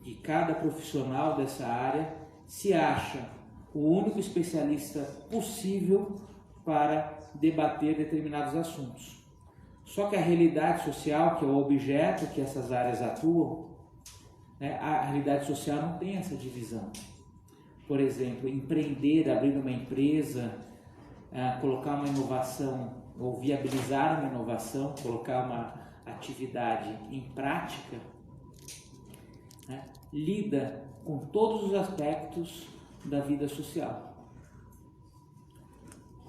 de cada profissional dessa área se acha o único especialista possível para debater determinados assuntos. Só que a realidade social, que é o objeto que essas áreas atuam, né, a realidade social não tem essa divisão. Por exemplo, empreender, abrir uma empresa, colocar uma inovação ou viabilizar uma inovação, colocar uma atividade em prática, né, lida com todos os aspectos da vida social.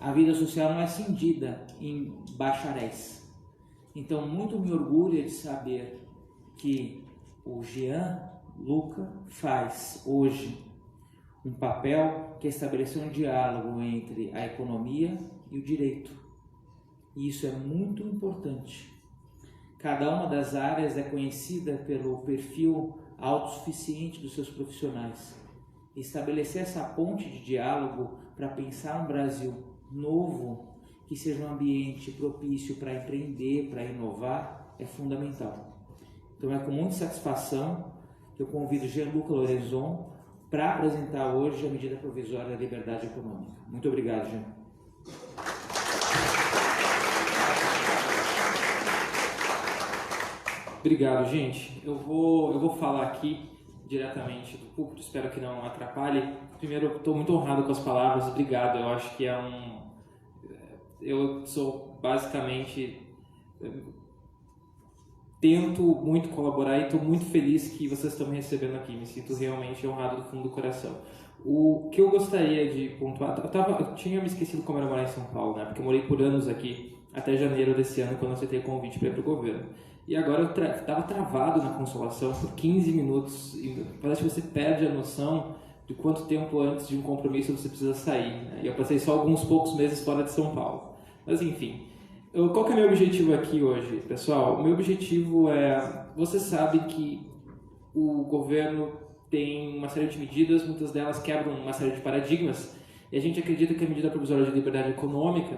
A vida social não é cindida em bacharéis. Então, muito me orgulha de saber que o Jean Luca faz hoje um papel que é estabelecer um diálogo entre a economia e o direito. E isso é muito importante. Cada uma das áreas é conhecida pelo perfil autossuficiente dos seus profissionais. Estabelecer essa ponte de diálogo para pensar um Brasil novo, que seja um ambiente propício para empreender, para inovar, é fundamental. Então é com muita satisfação que eu convido Jean-Luc Lorenzon para apresentar hoje a medida provisória da liberdade econômica. Muito obrigado, Jean. Obrigado, gente. Eu vou falar aqui diretamente do púlpito, espero que não atrapalhe. Primeiro, eu estou muito honrado com as palavras, obrigado. Eu acho que eu sou basicamente... tento muito colaborar e estou muito feliz que vocês estão me recebendo aqui. Me sinto realmente honrado do fundo do coração. O que eu gostaria de pontuar... Eu tinha me esquecido como era morar em São Paulo, né? Porque eu morei por anos aqui, até janeiro desse ano, quando eu aceitei o convite para ir para o governo. E agora eu estava travado na Consolação por 15 minutos. E parece que você perde a noção de quanto tempo antes de um compromisso você precisa sair, né? E eu passei só alguns poucos meses fora de São Paulo. Mas enfim... Qual que é o meu objetivo aqui hoje, pessoal? O meu objetivo é... Você sabe que o governo tem uma série de medidas, muitas delas quebram uma série de paradigmas, e a gente acredita que a medida provisória de liberdade econômica,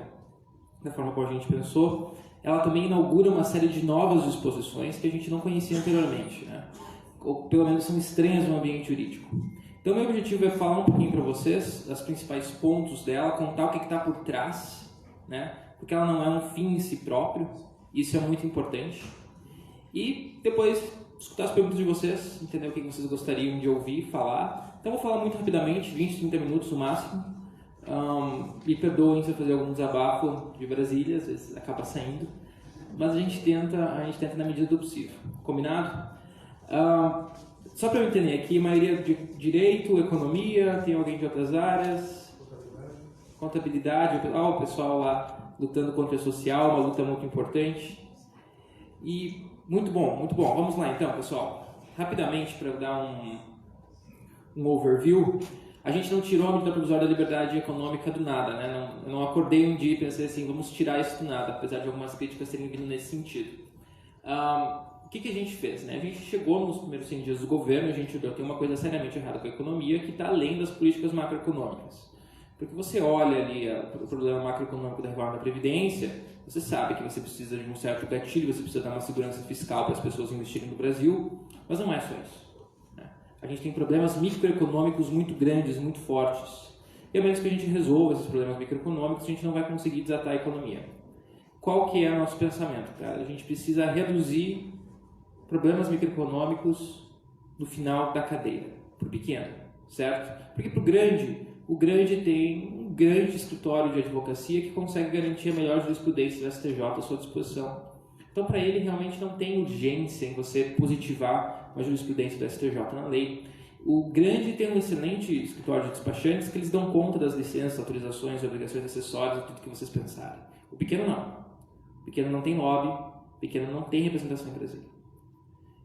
da forma como a gente pensou, ela também inaugura uma série de novas disposições que a gente não conhecia anteriormente, né? Ou pelo menos são estranhas no ambiente jurídico. Então, meu objetivo é falar um pouquinho para vocês dos principais pontos dela, contar o que está por trás, né? Porque ela não é um fim em si próprio, isso é muito importante. E depois escutar as perguntas de vocês, entender o que vocês gostariam de ouvir, falar. Então, eu vou falar muito rapidamente, 20, 30 minutos no máximo. Me perdoem se eu fazer algum desabafo de Brasília, às vezes acaba saindo. Mas a gente tenta na medida do possível. Combinado? Só para eu entender aqui, a maioria de direito, economia, tem alguém de outras áreas? Contabilidade, o pessoal lá lutando contra o social, uma luta muito importante. E muito bom. Vamos lá então, pessoal. Rapidamente, para eu dar um overview, a gente não tirou a medida provisória da liberdade econômica do nada, né? Eu não acordei um dia e pensei assim, vamos tirar isso do nada, apesar de algumas críticas terem vindo nesse sentido. O que a gente fez, né? A gente chegou nos primeiros 100 dias do governo, a gente viu que tem uma coisa seriamente errada com a economia que está além das políticas macroeconômicas. Porque você olha ali o problema macroeconômico da reforma da Previdência, você sabe que você precisa de um certo gatilho, você precisa dar uma segurança fiscal para as pessoas investirem no Brasil, mas não é só isso, né? A gente tem problemas microeconômicos muito grandes, muito fortes. E a menos que a gente resolva esses problemas microeconômicos, a gente não vai conseguir desatar a economia. Qual que é o nosso pensamento, cara? A gente precisa reduzir problemas microeconômicos no final da cadeia, para o pequeno, certo? Porque para o grande tem um grande escritório de advocacia que consegue garantir a melhor jurisprudência do STJ à sua disposição. Então, para ele, realmente não tem urgência em você positivar a jurisprudência do STJ na lei. O grande tem um excelente escritório de despachantes que eles dão conta das licenças, autorizações, obrigações acessórias, tudo que vocês pensarem. O pequeno não. O pequeno não tem lobby, o pequeno não tem representação em Brasília.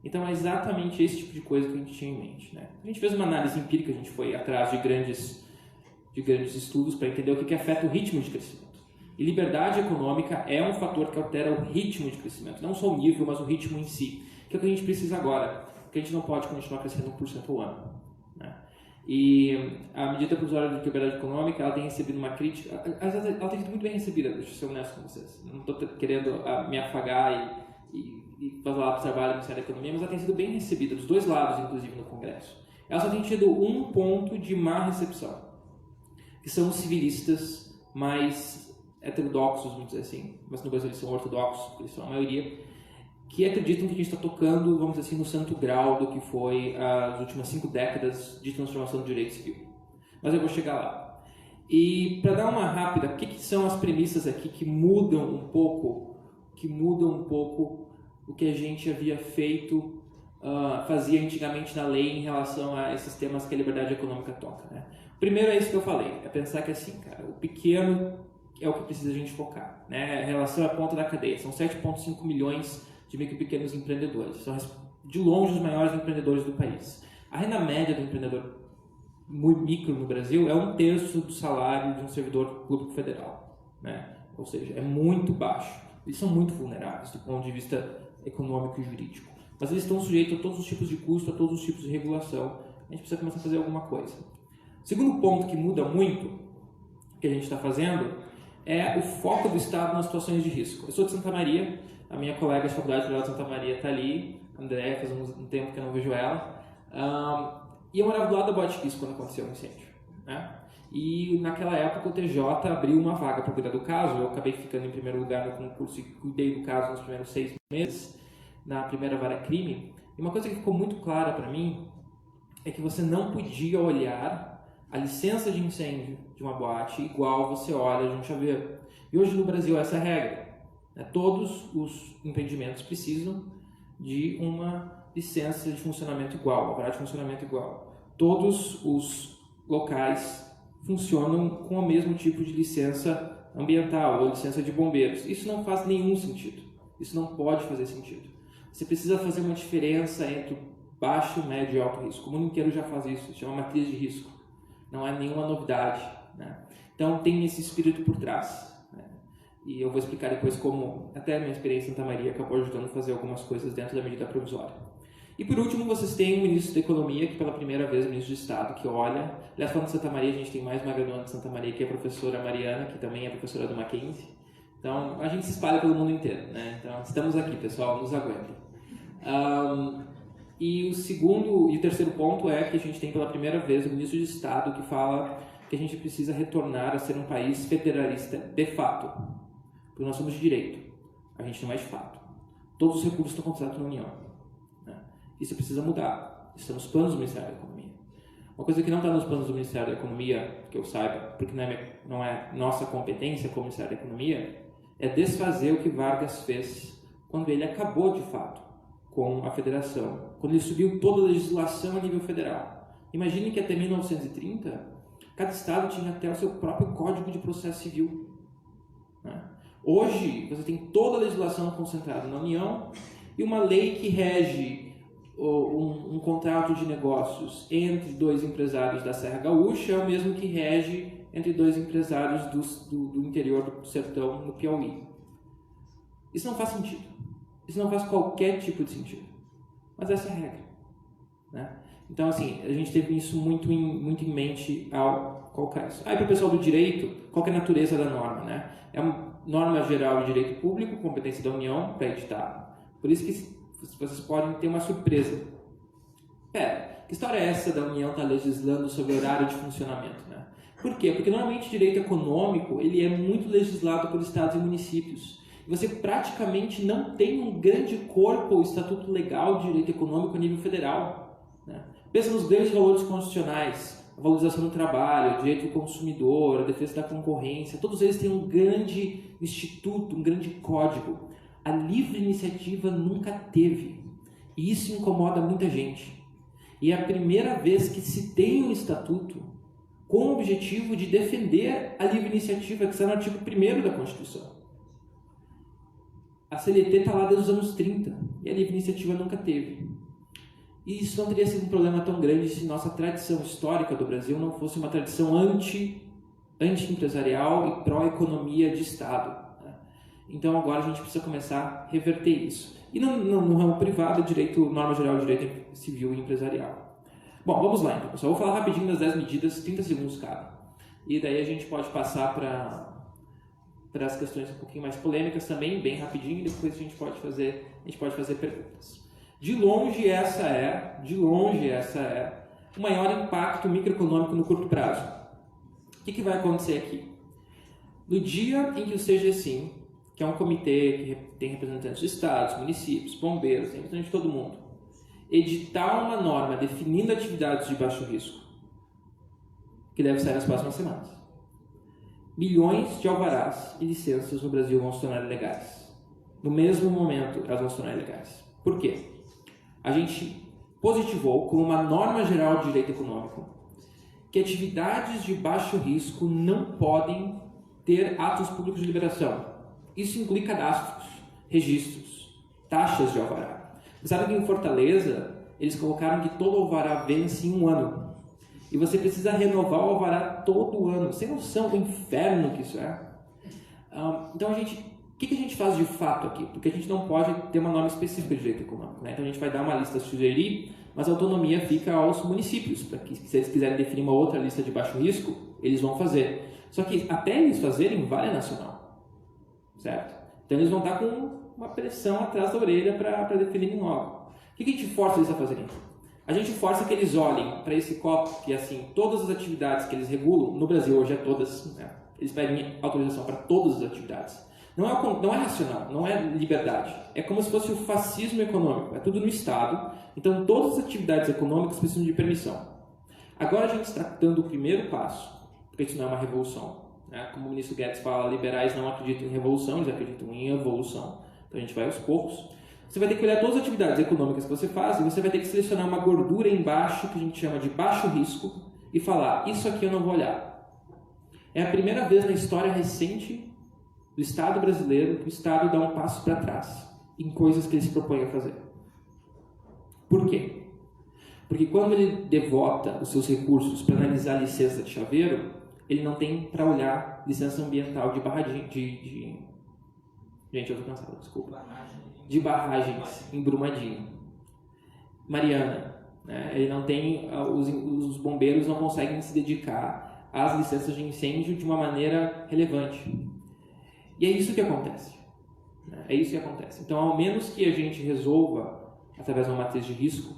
Então, é exatamente esse tipo de coisa que a gente tinha em mente, né? A gente fez uma análise empírica, a gente foi atrás de grandes estudos para entender o que afeta o ritmo de crescimento. E liberdade econômica é um fator que altera o ritmo de crescimento, não só o nível, mas o ritmo em si, que é o que a gente precisa agora, porque a gente não pode continuar crescendo 1% ao ano, né? E a medida provisória de liberdade econômica, ela tem recebido uma crítica, ela tem sido muito bem recebida, deixa eu ser honesto com vocês, não estou querendo me afagar e faz lá o trabalho no Ministério da Economia, mas ela tem sido bem recebida, dos dois lados, inclusive, no Congresso. Ela só tem tido um ponto de má recepção, que são os civilistas mais heterodoxos, vamos dizer assim, mas no Brasil eles são ortodoxos, eles são a maioria, que acreditam que a gente está tocando, vamos dizer assim, no santo grau do que foi as últimas 5 décadas de transformação do direito civil. Mas eu vou chegar lá. E para dar uma rápida, o que são as premissas aqui que mudam um pouco o que a gente havia feito, fazia antigamente na lei em relação a esses temas que a liberdade econômica toca, né? Primeiro é isso que eu falei, é pensar que assim, cara, o pequeno é o que precisa a gente focar, né? Em relação à ponta da cadeia, são 7,5 milhões de micro e pequenos empreendedores, são de longe os maiores empreendedores do país. A renda média do empreendedor micro no Brasil é 1/3 do salário de um servidor público federal, né? Ou seja, é muito baixo. Eles são muito vulneráveis do ponto de vista econômico e jurídico, mas eles estão sujeitos a todos os tipos de custo, a todos os tipos de regulação. A gente precisa começar a fazer alguma coisa. O segundo ponto que muda muito, que a gente está fazendo, é o foco do Estado nas situações de risco. Eu sou de Santa Maria, a minha colega de faculdade de Santa Maria está ali, André, faz um tempo que eu não vejo ela, e eu morava do lado da Botkiss quando aconteceu o incêndio, né? E naquela época o TJ abriu uma vaga para cuidar do caso, eu acabei ficando em primeiro lugar no concurso e cuidei do caso nos primeiros 6 meses, na primeira vara crime, e uma coisa que ficou muito clara para mim é que você não podia olhar a licença de incêndio de uma boate igual você olha de um chaveiro. E hoje no Brasil essa é a regra, né? Todos os empreendimentos precisam de uma licença de funcionamento igual, uma alvará de funcionamento igual. Todos os locais funcionam com o mesmo tipo de licença ambiental ou licença de bombeiros. Isso não faz nenhum sentido. Isso não pode fazer sentido. Você precisa fazer uma diferença entre baixo, médio e alto risco. O mundo inteiro já faz isso, se chama matriz de risco. Não é nenhuma novidade, né? Então tem esse espírito por trás, né? E eu vou explicar depois como até a minha experiência em Santa Maria acabou ajudando a fazer algumas coisas dentro da medida provisória. E por último, vocês têm o ministro da Economia, que pela primeira vez, o ministro de Estado, que olha... Aliás, falando de Santa Maria, a gente tem mais uma graduanda de Santa Maria, que é a professora Mariana, que também é professora do Mackenzie. Então, a gente se espalha pelo mundo inteiro, né? Então, estamos aqui, pessoal, nos aguentem. E o segundo e o terceiro ponto é que a gente tem pela primeira vez o ministro de Estado que fala que a gente precisa retornar a ser um país federalista de fato, porque nós somos de direito, a gente não é de fato. Todos os recursos estão concentrados na União, né? Isso precisa mudar, isso está nos planos do Ministério da Economia. Uma coisa que não está nos planos do Ministério da Economia, que eu saiba, porque não é nossa competência como Ministério da Economia, é desfazer o que Vargas fez quando ele acabou de fato com a federação, quando ele subiu toda a legislação a nível federal. Imagine que até 1930, cada estado tinha até o seu próprio Código de Processo Civil, né? Hoje, você tem toda a legislação concentrada na União e uma lei que rege um contrato de negócios entre 2 empresários da Serra Gaúcha é o mesmo que rege entre 2 empresários do interior do sertão, no Piauí. Isso não faz sentido. Isso não faz qualquer tipo de sentido. Mas essa é a regra, né? Então, assim, a gente teve isso muito em mente ao colocar isso. Aí, para o pessoal do direito, qual que é a natureza da norma, né? É uma norma geral de direito público, competência da União para editar. Por isso que vocês podem ter uma surpresa. Pera, que história é essa da União estar legislando sobre horário de funcionamento, né? Por quê? Porque normalmente o direito econômico ele é muito legislado por estados e municípios. Você praticamente não tem um grande corpo ou estatuto legal de direito econômico a nível federal, né? Pensa nos grandes valores constitucionais, a valorização do trabalho, o direito do consumidor, a defesa da concorrência, todos eles têm um grande instituto, um grande código. A livre iniciativa nunca teve, e isso incomoda muita gente. E é a primeira vez que se tem um estatuto com o objetivo de defender a livre iniciativa, que está no artigo 1º da Constituição. A CLT está lá desde os anos 30 e a livre iniciativa nunca teve. E isso não teria sido um problema tão grande se nossa tradição histórica do Brasil não fosse uma tradição anti-empresarial e pró-economia de Estado, né? Então agora a gente precisa começar a reverter isso. E no ramo privado, direito, norma geral de direito civil e empresarial. Bom, vamos lá então, pessoal. Eu vou falar rapidinho das 10 medidas, 30 segundos cada. E daí a gente pode passar para para as questões um pouquinho mais polêmicas também, bem rapidinho, e depois a gente pode fazer perguntas. De longe essa é o maior impacto microeconômico no curto prazo. O que vai acontecer aqui? No dia em que o CGSIM, que é um comitê que tem representantes de estados, municípios, bombeiros, tem representantes de todo mundo, editar uma norma definindo atividades de baixo risco, que deve sair nas próximas semanas, milhões de alvarás e licenças no Brasil vão se tornar ilegais. No mesmo momento, elas vão se tornar ilegais. Por quê? A gente positivou como uma norma geral de direito econômico que atividades de baixo risco não podem ter atos públicos de liberação. Isso inclui cadastros, registros, taxas de alvará. Você sabe que em Fortaleza eles colocaram que todo alvará vence em 1 ano. E você precisa renovar o alvará todo ano. Sem noção do inferno que isso é. Então, o que a gente faz de fato aqui? Porque a gente não pode ter uma norma específica de direito econômico. Né? Então, a gente vai dar uma lista sugeri, mas a autonomia fica aos municípios. Para que, se eles quiserem definir uma outra lista de baixo risco, eles vão fazer. Só que até eles fazerem, vale a nacional. Certo? Então, eles vão estar com uma pressão atrás da orelha para definirem logo. O que a gente força eles a fazerem? A gente força que eles olhem para esse copo, que assim, todas as atividades que eles regulam, no Brasil hoje é todas, né? Eles pedem autorização para todas as atividades. Não é racional, não é liberdade. É como se fosse o fascismo econômico, é tudo no Estado. Então todas as atividades econômicas precisam de permissão. Agora a gente está dando o primeiro passo, porque isso não é uma revolução. Né? Como o ministro Guedes fala, liberais não acreditam em revolução, eles acreditam em evolução. Então a gente vai aos poucos. Você vai ter que olhar todas as atividades econômicas que você faz e você vai ter que selecionar uma gordura embaixo, que a gente chama de baixo risco, e falar, isso aqui eu não vou olhar. É a primeira vez na história recente do Estado brasileiro que o Estado dá um passo para trás em coisas que ele se propõe a fazer. Por quê? Porque quando ele devota os seus recursos para analisar a licença de chaveiro, ele não tem para olhar licença ambiental de barragem, Gente, eu tô cansado, desculpa. De barragens em Brumadinho. Mariana, né? Ele não tem, os bombeiros não conseguem se dedicar às licenças de incêndio de uma maneira relevante. E é isso que acontece. Né? É isso que acontece. Então, ao menos que a gente resolva através de uma matriz de risco,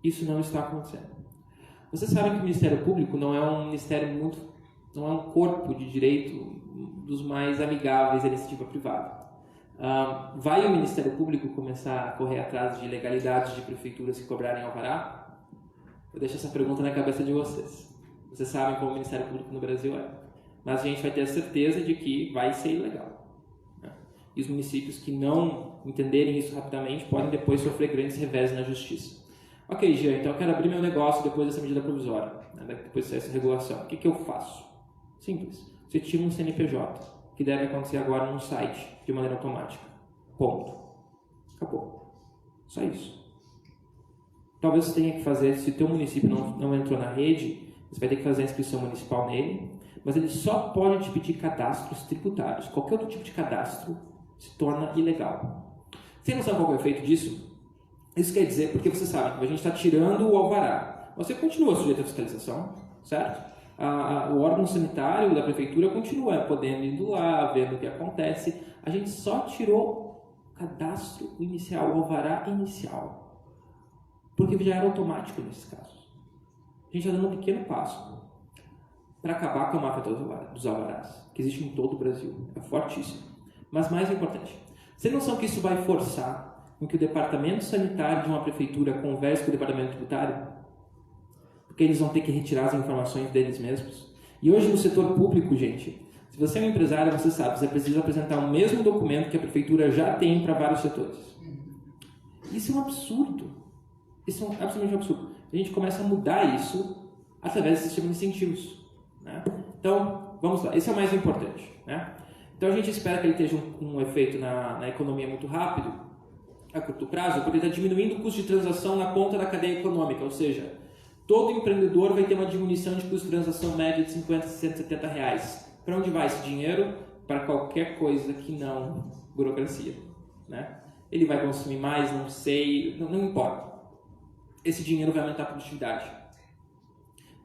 isso não está acontecendo. Vocês sabem que o Ministério Público não é um ministério não é um corpo de direito dos mais amigáveis à iniciativa privada. Vai o Ministério Público começar a correr atrás de ilegalidades de prefeituras que cobrarem alvará? Eu deixo essa pergunta na cabeça de vocês. Vocês sabem como o Ministério Público no Brasil é. Mas a gente vai ter a certeza de que vai ser ilegal. Né? E os municípios que não entenderem isso rapidamente podem depois sofrer grandes revés na justiça. Ok, Jean, então eu quero abrir meu negócio depois dessa medida provisória, né? Depois dessa regulação. O que eu faço? Simples. Você tira um CNPJ, que deve acontecer agora num site, de maneira automática. Ponto. Acabou. Só isso. Talvez você tenha que fazer, se o teu município não entrou na rede, você vai ter que fazer a inscrição municipal nele, mas ele só pode te pedir cadastros tributários. Qualquer outro tipo de cadastro se torna ilegal. Você não sabe qual é o efeito disso? Isso quer dizer, porque você sabe que a gente está tirando o alvará. Você continua sujeito à fiscalização, certo? O órgão sanitário da prefeitura continua podendo ir lá, vendo o que acontece. A gente só tirou o cadastro inicial, o alvará inicial, porque já era automático nesses casos. A gente está dando um pequeno passo para acabar com a máfia dos alvarás, que existe em todo o Brasil. É fortíssimo. Mas mais importante, você tem noção que isso vai forçar com que o departamento sanitário de uma prefeitura converse com o departamento tributário? Porque eles vão ter que retirar as informações deles mesmos. E hoje no setor público, gente, se você é um empresário, você sabe, você precisa apresentar o mesmo documento que a prefeitura já tem para vários setores. Isso é um absurdo. Isso é absolutamente um absurdo. A gente começa a mudar isso através do sistema de incentivos. Né? Então, vamos lá. Esse é o mais importante. Né? Então, a gente espera que ele tenha um efeito na economia muito rápido, a curto prazo, porque ele está diminuindo o custo de transação na ponta da cadeia econômica, ou seja, todo empreendedor vai ter uma diminuição de custo de transação média de 50, 60, 70 reais. Para onde vai esse dinheiro? Para qualquer coisa que não burocracia. Né? Ele vai consumir mais, não sei, não importa. Esse dinheiro vai aumentar a produtividade.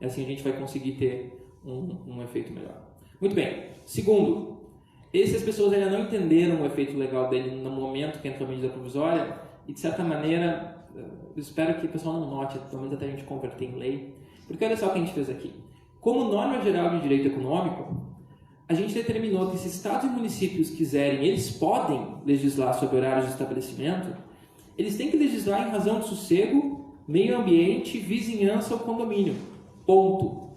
E assim a gente vai conseguir ter um efeito melhor. Muito bem. Segundo, Essas pessoas ainda não entenderam o efeito legal dele no momento que entrou a medida provisória e, de certa maneira, eu espero que o pessoal não note, pelo menos até a gente converter em lei, porque olha só o que a gente fez aqui. Como norma geral de direito econômico, a gente determinou que se estados e municípios quiserem, eles podem legislar sobre horários de estabelecimento, eles têm que legislar em razão de sossego, meio ambiente, vizinhança ou condomínio. Ponto.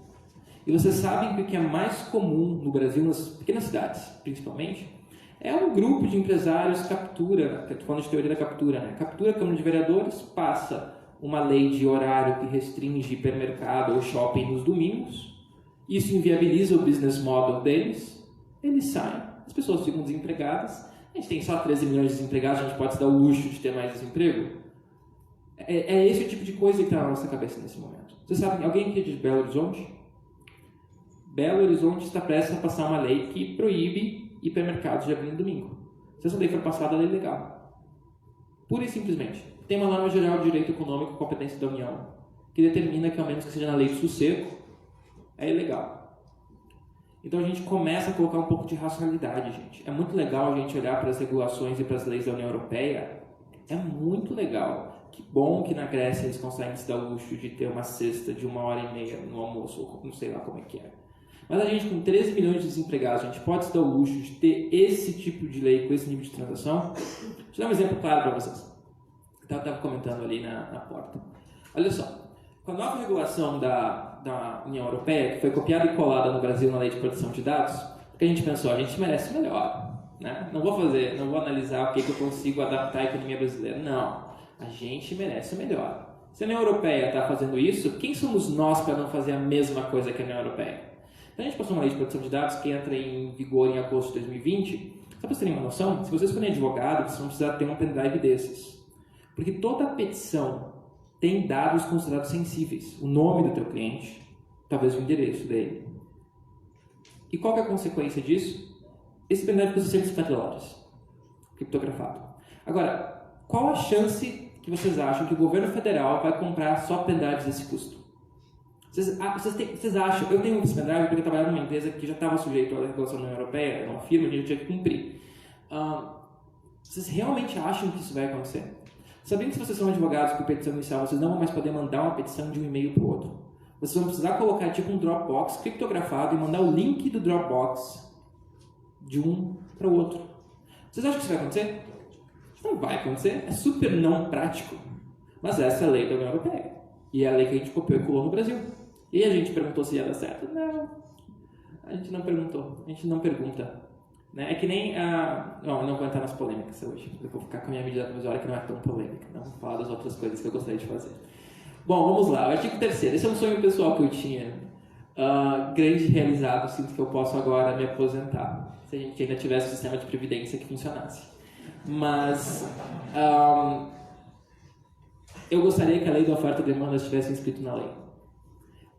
E vocês sabem que o que é mais comum no Brasil, nas pequenas cidades, principalmente, é um grupo de empresários captura, estou falando de teoria da captura, né? Captura a Câmara de Vereadores, passa uma lei de horário que restringe hipermercado ou shopping nos domingos, isso inviabiliza o business model deles, eles saem, as pessoas ficam desempregadas, a gente tem só 13 milhões de desempregados, a gente pode se dar o luxo de ter mais desemprego? É esse o tipo de coisa que está na nossa cabeça nesse momento. Vocês sabem, alguém aqui de Belo Horizonte? Belo Horizonte está prestes a passar uma lei que proíbe hipermercados de abrir no domingo. Se essa lei for passada, ela é ilegal. Pura e simplesmente. Tem uma norma geral de direito econômico, competência da União, que determina que, ao menos que seja na lei de sossego, é ilegal. Então a gente começa a colocar um pouco de racionalidade, gente. É muito legal a gente olhar para as regulações e para as leis da União Europeia. É muito legal. Que bom que na Grécia eles conseguem se dar o luxo de ter uma cesta de 1h30 no almoço, ou não sei lá como é que é. Mas a gente, com 13 milhões de desempregados, a gente pode se dar o luxo de ter esse tipo de lei com esse nível de transação? Deixa eu dar um exemplo claro para vocês. Eu estava comentando ali na porta. Olha só, com a nova regulação da União Europeia, que foi copiada e colada no Brasil na Lei de Proteção de Dados, porque a gente pensou, a gente merece melhor. Né? Não vou analisar o que eu consigo adaptar à economia brasileira. Não, a gente merece melhor. Se a União Europeia está fazendo isso, quem somos nós para não fazer a mesma coisa que a União Europeia? Então a gente passou uma lei de proteção de dados que entra em vigor em agosto de 2020. Só para vocês terem uma noção, se vocês forem advogados, vocês vão precisar ter um pendrive desses. Porque toda petição tem dados considerados sensíveis. O nome do teu cliente, talvez o endereço dele. E qual que é a consequência disso? Esse pendrive custa $150, criptografado. Agora, qual a chance que vocês acham que o governo federal vai comprar só pendrives desse custo? Vocês acham? Eu tenho esse pendrive porque eu trabalhava numa empresa que já estava sujeito à regulação da União Europeia, era uma firma que a gente tinha que cumprir. Vocês realmente acham que isso vai acontecer? Sabendo que se vocês são advogados por petição inicial, vocês não vão mais poder mandar uma petição de um e-mail para o outro. Vocês vão precisar colocar tipo um Dropbox criptografado e mandar o link do Dropbox de um para o outro. Vocês acham que isso vai acontecer? Não vai acontecer. É super não prático. Mas essa é a lei da União Europeia. E é a lei que a gente copiou e colou no Brasil. E a gente perguntou se ia dar certo? Não. A gente não perguntou. A gente não pergunta. Né? É que nem a... Não, eu não vou entrar nas polêmicas hoje. Eu vou ficar com a minha medida provisória que não é tão polêmica. Não vou falar das outras coisas que eu gostaria de fazer. Bom, vamos lá. O artigo 3º. Esse é um sonho pessoal que eu tinha. Grande realizado. Sinto que eu posso agora me aposentar. Se a gente ainda tivesse um sistema de previdência que funcionasse. Mas... eu gostaria que a lei da oferta e demanda estivesse inscrito na lei.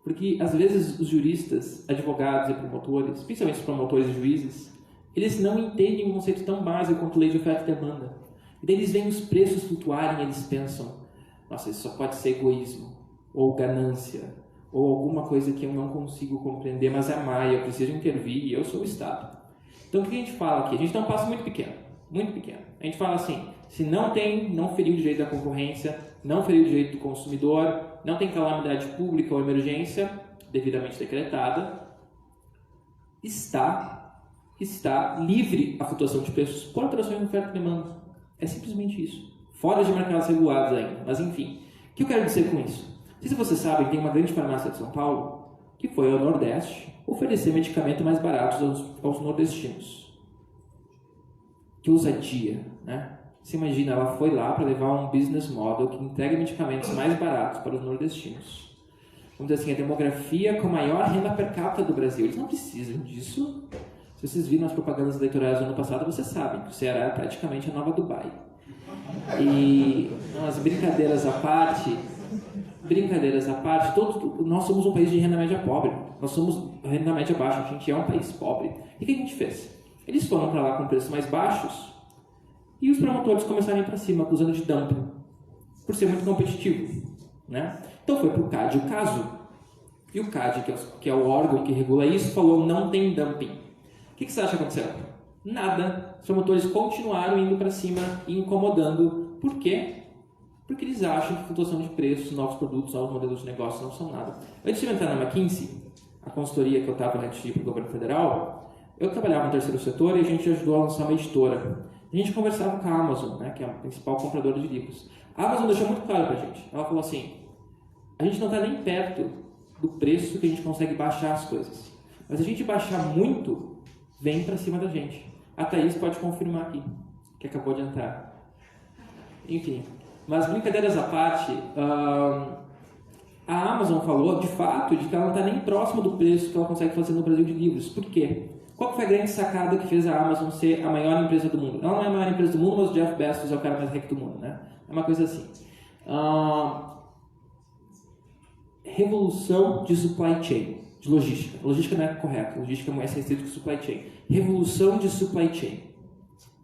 Porque, às vezes, os juristas, advogados e promotores, principalmente os promotores e juízes, eles não entendem um conceito tão básico quanto lei de oferta e demanda. E daí eles veem os preços flutuarem e eles pensam, nossa, isso só pode ser egoísmo, ou ganância, ou alguma coisa que eu não consigo compreender, mas é Maia, eu preciso intervir e eu sou o Estado. Então, o que a gente fala aqui? A gente dá um passo muito pequeno. Muito pequeno. A gente fala assim, se não feriu o direito da concorrência, não feriu o direito do consumidor, não tem calamidade pública ou emergência devidamente decretada, está livre a flutuação de preços por alterações de oferta e demanda. É simplesmente isso. Fora de mercados regulados ainda. Mas enfim, o que eu quero dizer com isso? Não sei se vocês sabem, tem uma grande farmácia de São Paulo que foi ao Nordeste oferecer medicamentos mais baratos aos nordestinos. Que ousadia, né? Você imagina, ela foi lá para levar um business model que entrega medicamentos mais baratos para os nordestinos. Vamos dizer assim, a demografia com a maior renda per capita do Brasil. Eles não precisam disso. Se vocês viram as propagandas eleitorais do ano passado, vocês sabem que o Ceará é praticamente a nova Dubai. E as brincadeiras à parte, nós somos um país de renda média pobre. Nós somos renda média baixa, a gente é um país pobre. E o que a gente fez? Eles foram para lá com preços mais baixos e os promotores começaram a ir para cima, acusando de dumping, por ser muito competitivo. Né? Então foi para o CAD o caso. E o CAD, que é o órgão que regula isso, falou não tem dumping. O que você acha que aconteceu? Nada. Os promotores continuaram indo para cima e incomodando. Por quê? Porque eles acham que flutuação de preços, novos produtos, novos modelos de negócio não são nada. Antes de eu entrar na McKinsey, a consultoria que eu estava antes de ir para o governo federal, eu trabalhava no terceiro setor e a gente ajudou a lançar uma editora. A gente conversava com a Amazon, né, que é a principal compradora de livros. A Amazon deixou muito claro para a gente. Ela falou assim, a gente não está nem perto do preço que a gente consegue baixar as coisas. Mas se a gente baixar muito, vem para cima da gente. A Thaís pode confirmar aqui, que acabou de entrar. Enfim, mas brincadeiras à parte, a Amazon falou, de fato, de que ela não está nem próxima do preço que ela consegue fazer no Brasil de livros. Por quê? Qual foi a grande sacada que fez a Amazon ser a maior empresa do mundo? Ela não é a maior empresa do mundo, mas o Jeff Bezos é o cara mais rico do mundo, né? É uma coisa assim. Revolução de supply chain, de logística. Logística não é correta, logística é mais restrita que supply chain. Revolução de supply chain.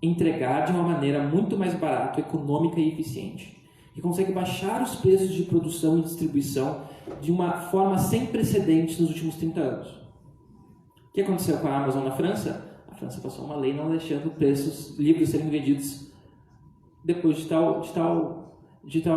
Entregar de uma maneira muito mais barata, econômica e eficiente. E consegue baixar os preços de produção e distribuição de uma forma sem precedentes nos últimos 30 anos. O que aconteceu com a Amazon na França? A França passou uma lei não deixando livros serem vendidos depois de tal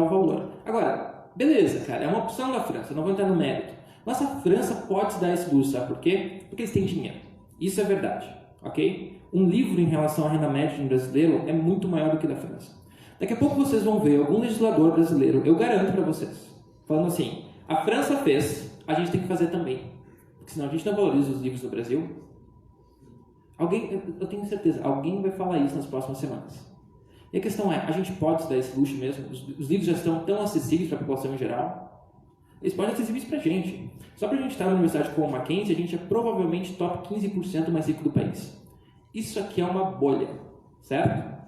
valor. Agora, beleza, cara, é uma opção da França, não vou entrar no mérito. Mas a França pode se dar esse luxo, sabe por quê? Porque eles têm dinheiro. Isso é verdade, ok? Um livro em relação à renda média de um brasileiro é muito maior do que da França. Daqui a pouco vocês vão ver algum legislador brasileiro, eu garanto para vocês, falando assim, a França fez, a gente tem que fazer também. Porque senão a gente não valoriza os livros do Brasil. Eu tenho certeza, alguém vai falar isso nas próximas semanas. E a questão é, a gente pode se dar esse luxo mesmo? Os livros já estão tão acessíveis para a população em geral? Eles podem ser acessíveis para a gente. Só para a gente estar na universidade como a Mackenzie, a gente é provavelmente top 15% mais rico do país. Isso aqui é uma bolha, certo?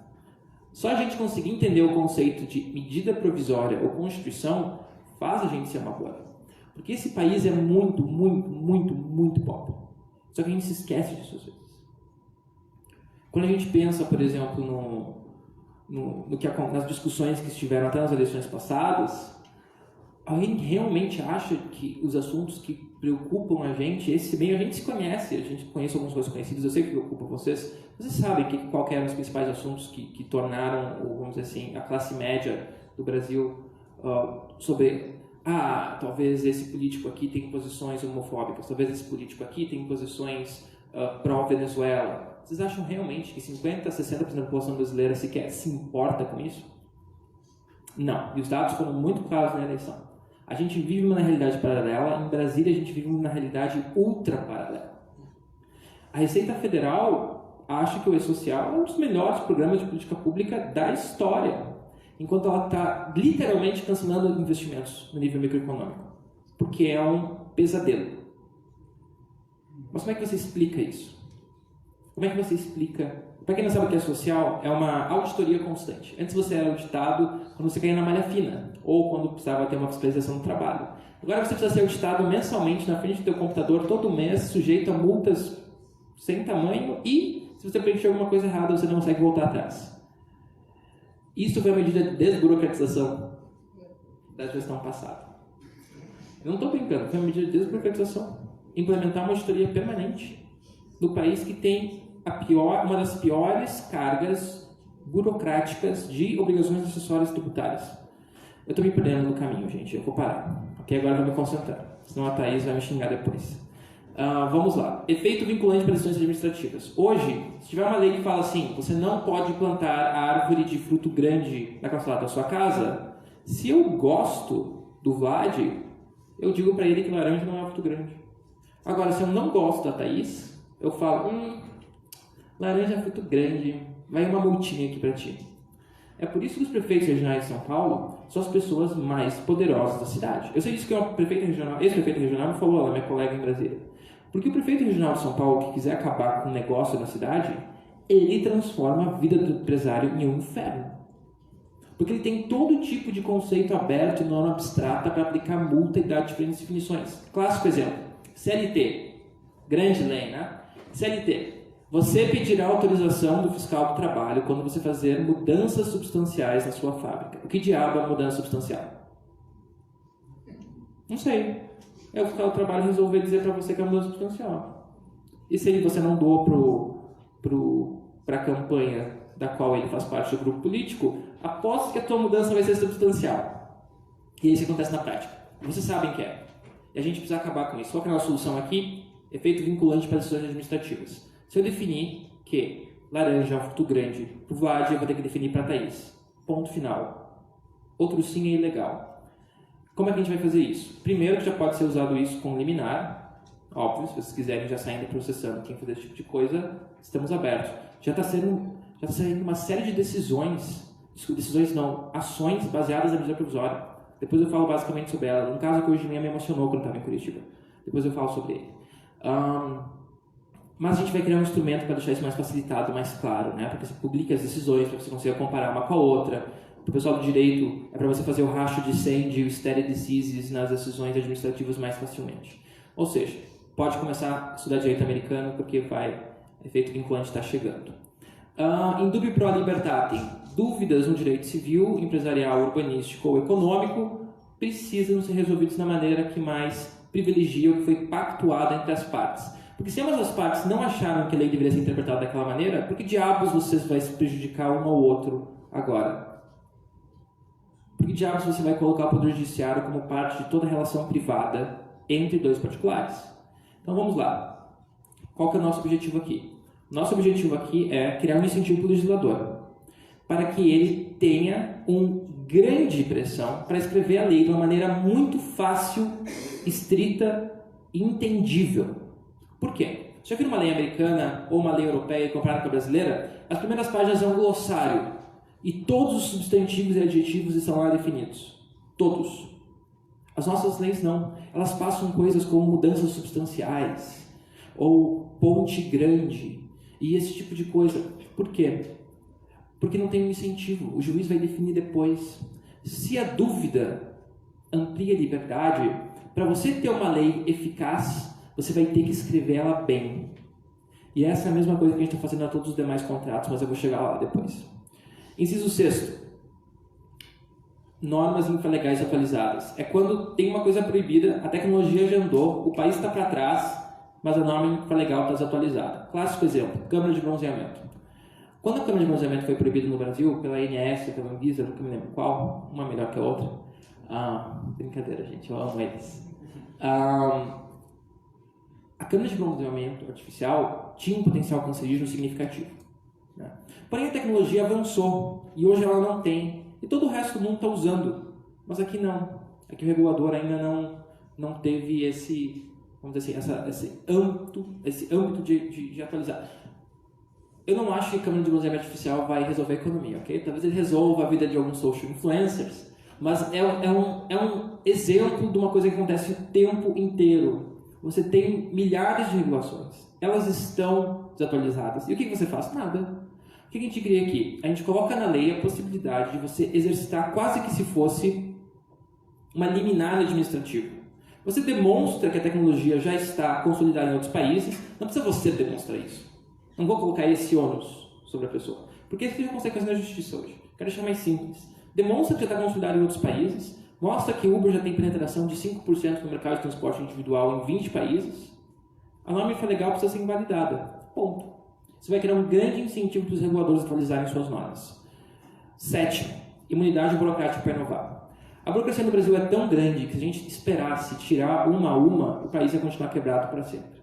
Só a gente conseguir entender o conceito de medida provisória ou constituição faz a gente ser uma bolha. Porque esse país é muito, muito, muito, muito pobre. Só que a gente se esquece disso às vezes. Quando a gente pensa, por exemplo, nas discussões que estiveram até nas eleições passadas, alguém realmente acha que os assuntos que preocupam a gente, esse bem a gente se conhece, a gente conhece algumas coisas conhecidas, eu sei que preocupa vocês sabem qual eram os principais assuntos que tornaram, vamos dizer assim, a classe média do Brasil sobre, talvez esse político aqui tem posições homofóbicas, talvez esse político aqui tem posições pró-Venezuela. Vocês acham realmente que 50%, 60% da população brasileira sequer se importa com isso? Não, e os dados foram muito claros na eleição. A gente vive uma realidade paralela, em Brasília a gente vive uma realidade ultra paralela. A Receita Federal acha que o E-Social é um dos melhores programas de política pública da história, enquanto ela está literalmente cancelando investimentos no nível microeconômico, porque é um pesadelo. Mas como é que você explica isso? Como é que você explica? Para quem não sabe o que é social, é uma auditoria constante. Antes você era auditado quando você caía na malha fina, ou quando precisava ter uma fiscalização do trabalho. Agora você precisa ser auditado mensalmente na frente do seu computador, todo mês, sujeito a multas sem tamanho, e se você preencher alguma coisa errada, você não consegue voltar atrás. Isso foi a medida de desburocratização da gestão passada. Eu não estou brincando, foi uma medida de desburocratização. Implementar uma auditoria permanente no país que tem uma das piores cargas burocráticas de obrigações acessórias tributárias. Eu estou me perdendo no caminho, gente. Eu vou parar. Ok, agora eu vou me concentrar. Senão a Thaís vai me xingar depois. Vamos lá. Efeito vinculante para decisões administrativas. Hoje, se tiver uma lei que fala assim, você não pode plantar a árvore de fruto grande na calçada da sua casa, se eu gosto do Vlad, eu digo para ele que laranja não é um fruto grande. Agora, se eu não gosto da Thaís, eu falo, laranja é fruto grande, vai uma multinha aqui para ti. É por isso que os prefeitos regionais de São Paulo são as pessoas mais poderosas da cidade. Eu sei disso que uma prefeita regional, ex-prefeita regional me falou, ela é minha colega em Brasília. Porque o prefeito regional de São Paulo que quiser acabar com o negócio na cidade, ele transforma a vida do empresário em um inferno. Porque ele tem todo tipo de conceito aberto e norma abstrata para aplicar multa e dar diferentes definições. Clássico exemplo, CLT, grande lei, né? CLT. Você pedirá autorização do fiscal do trabalho quando você fazer mudanças substanciais na sua fábrica. O que diabo é mudança substancial? Não sei. É o fiscal do trabalho resolver dizer para você que é mudança substancial. E se você não doou pro para a campanha da qual ele faz parte do grupo político, aposto que a tua mudança vai ser substancial. E isso acontece na prática. Vocês sabem que é. E a gente precisa acabar com isso. Qual que é a nossa solução aqui? Efeito vinculante para decisões administrativas. Se eu definir que laranja é um fruto grande, pro Vlad eu vou ter que definir para Thaís. Ponto final. Outro sim é ilegal. Como é que a gente vai fazer isso? Primeiro, que já pode ser usado isso com liminar. Óbvio, se vocês quiserem já saindo processando quem fazer esse tipo de coisa, estamos abertos. Já está saindo uma série de decisões não, ações baseadas na medida provisória. Depois eu falo basicamente sobre ela. Um caso que hoje de manhã me emocionou quando estava em Curitiba. Depois eu falo sobre ele. Mas a gente vai criar um instrumento para deixar isso mais facilitado, mais claro, né? Para que você publique as decisões, para que você consiga comparar uma com a outra. Para o pessoal do direito, é para você fazer o rastro de incêndio e o stare decisis nas decisões administrativas mais facilmente. Ou seja, pode começar a estudar direito americano, porque efeito vinculante está chegando. In dubio pro libertatem, dúvidas no direito civil, empresarial, urbanístico ou econômico precisam ser resolvidos da maneira que mais privilegia o que foi pactuado entre as partes. Porque se ambas as partes não acharam que a lei deveria ser interpretada daquela maneira, por que diabos vocês vão se prejudicar um ao outro agora? Por que diabos você vai colocar o Poder Judiciário como parte de toda relação privada entre dois particulares? Então vamos lá. Qual que é o nosso objetivo aqui? Nosso objetivo aqui é criar um incentivo para o legislador, para que ele tenha grande pressão para escrever a lei de uma maneira muito fácil, estrita e entendível. Por quê? Se eu vir uma lei americana ou uma lei europeia comparada com a brasileira, as primeiras páginas é um glossário e todos os substantivos e adjetivos estão lá definidos. Todos. As nossas leis não. Elas passam coisas como mudanças substanciais ou ponte grande e esse tipo de coisa. Por quê? Porque não tem um incentivo. O juiz vai definir depois. Se a dúvida amplia a liberdade, para você ter uma lei eficaz, você vai ter que escrever ela bem. E essa é a mesma coisa que a gente está fazendo a todos os demais contratos, mas eu vou chegar lá depois. Inciso 6º. Normas infralegais atualizadas. É quando tem uma coisa proibida, a tecnologia já andou, o país está para trás, mas a norma infralegal está desatualizada. Clássico exemplo, câmara de bronzeamento. Quando a câmara de bronzeamento foi proibida no Brasil, pela ANS, pela Anvisa, não me lembro qual, uma melhor que a outra. Brincadeira, gente, eu amo eles. A câmara de bronzeamento artificial tinha um potencial cancerígeno significativo, né? Porém, a tecnologia avançou e hoje ela não tem. E todo o resto do mundo está usando. Mas aqui não. Aqui o regulador ainda não teve esse, vamos dizer assim, esse âmbito de atualizar. Eu não acho que a câmara de bronzeamento artificial vai resolver a economia, ok? Talvez ele resolva a vida de alguns social influencers, mas é um exemplo de uma coisa que acontece o tempo inteiro. Você tem milhares de regulações. Elas estão desatualizadas. E o que você faz? Nada. O que a gente cria aqui? A gente coloca na lei a possibilidade de você exercitar quase que se fosse uma liminar administrativa. Você demonstra que a tecnologia já está consolidada em outros países, não precisa você demonstrar isso. Não vou colocar esse ônus sobre a pessoa. Porque isso já consegue fazer na justiça hoje. Quero deixar mais simples. Demonstra que já está consolidado em outros países, mostra que o Uber já tem penetração de 5% no mercado de transporte individual em 20 países. A norma infralegal precisa ser invalidada. Ponto. Você vai criar um grande incentivo para os reguladores atualizarem suas normas. 7º, imunidade burocrática para inovar. A burocracia no Brasil é tão grande que se a gente esperasse tirar uma a uma, o país ia continuar quebrado para sempre.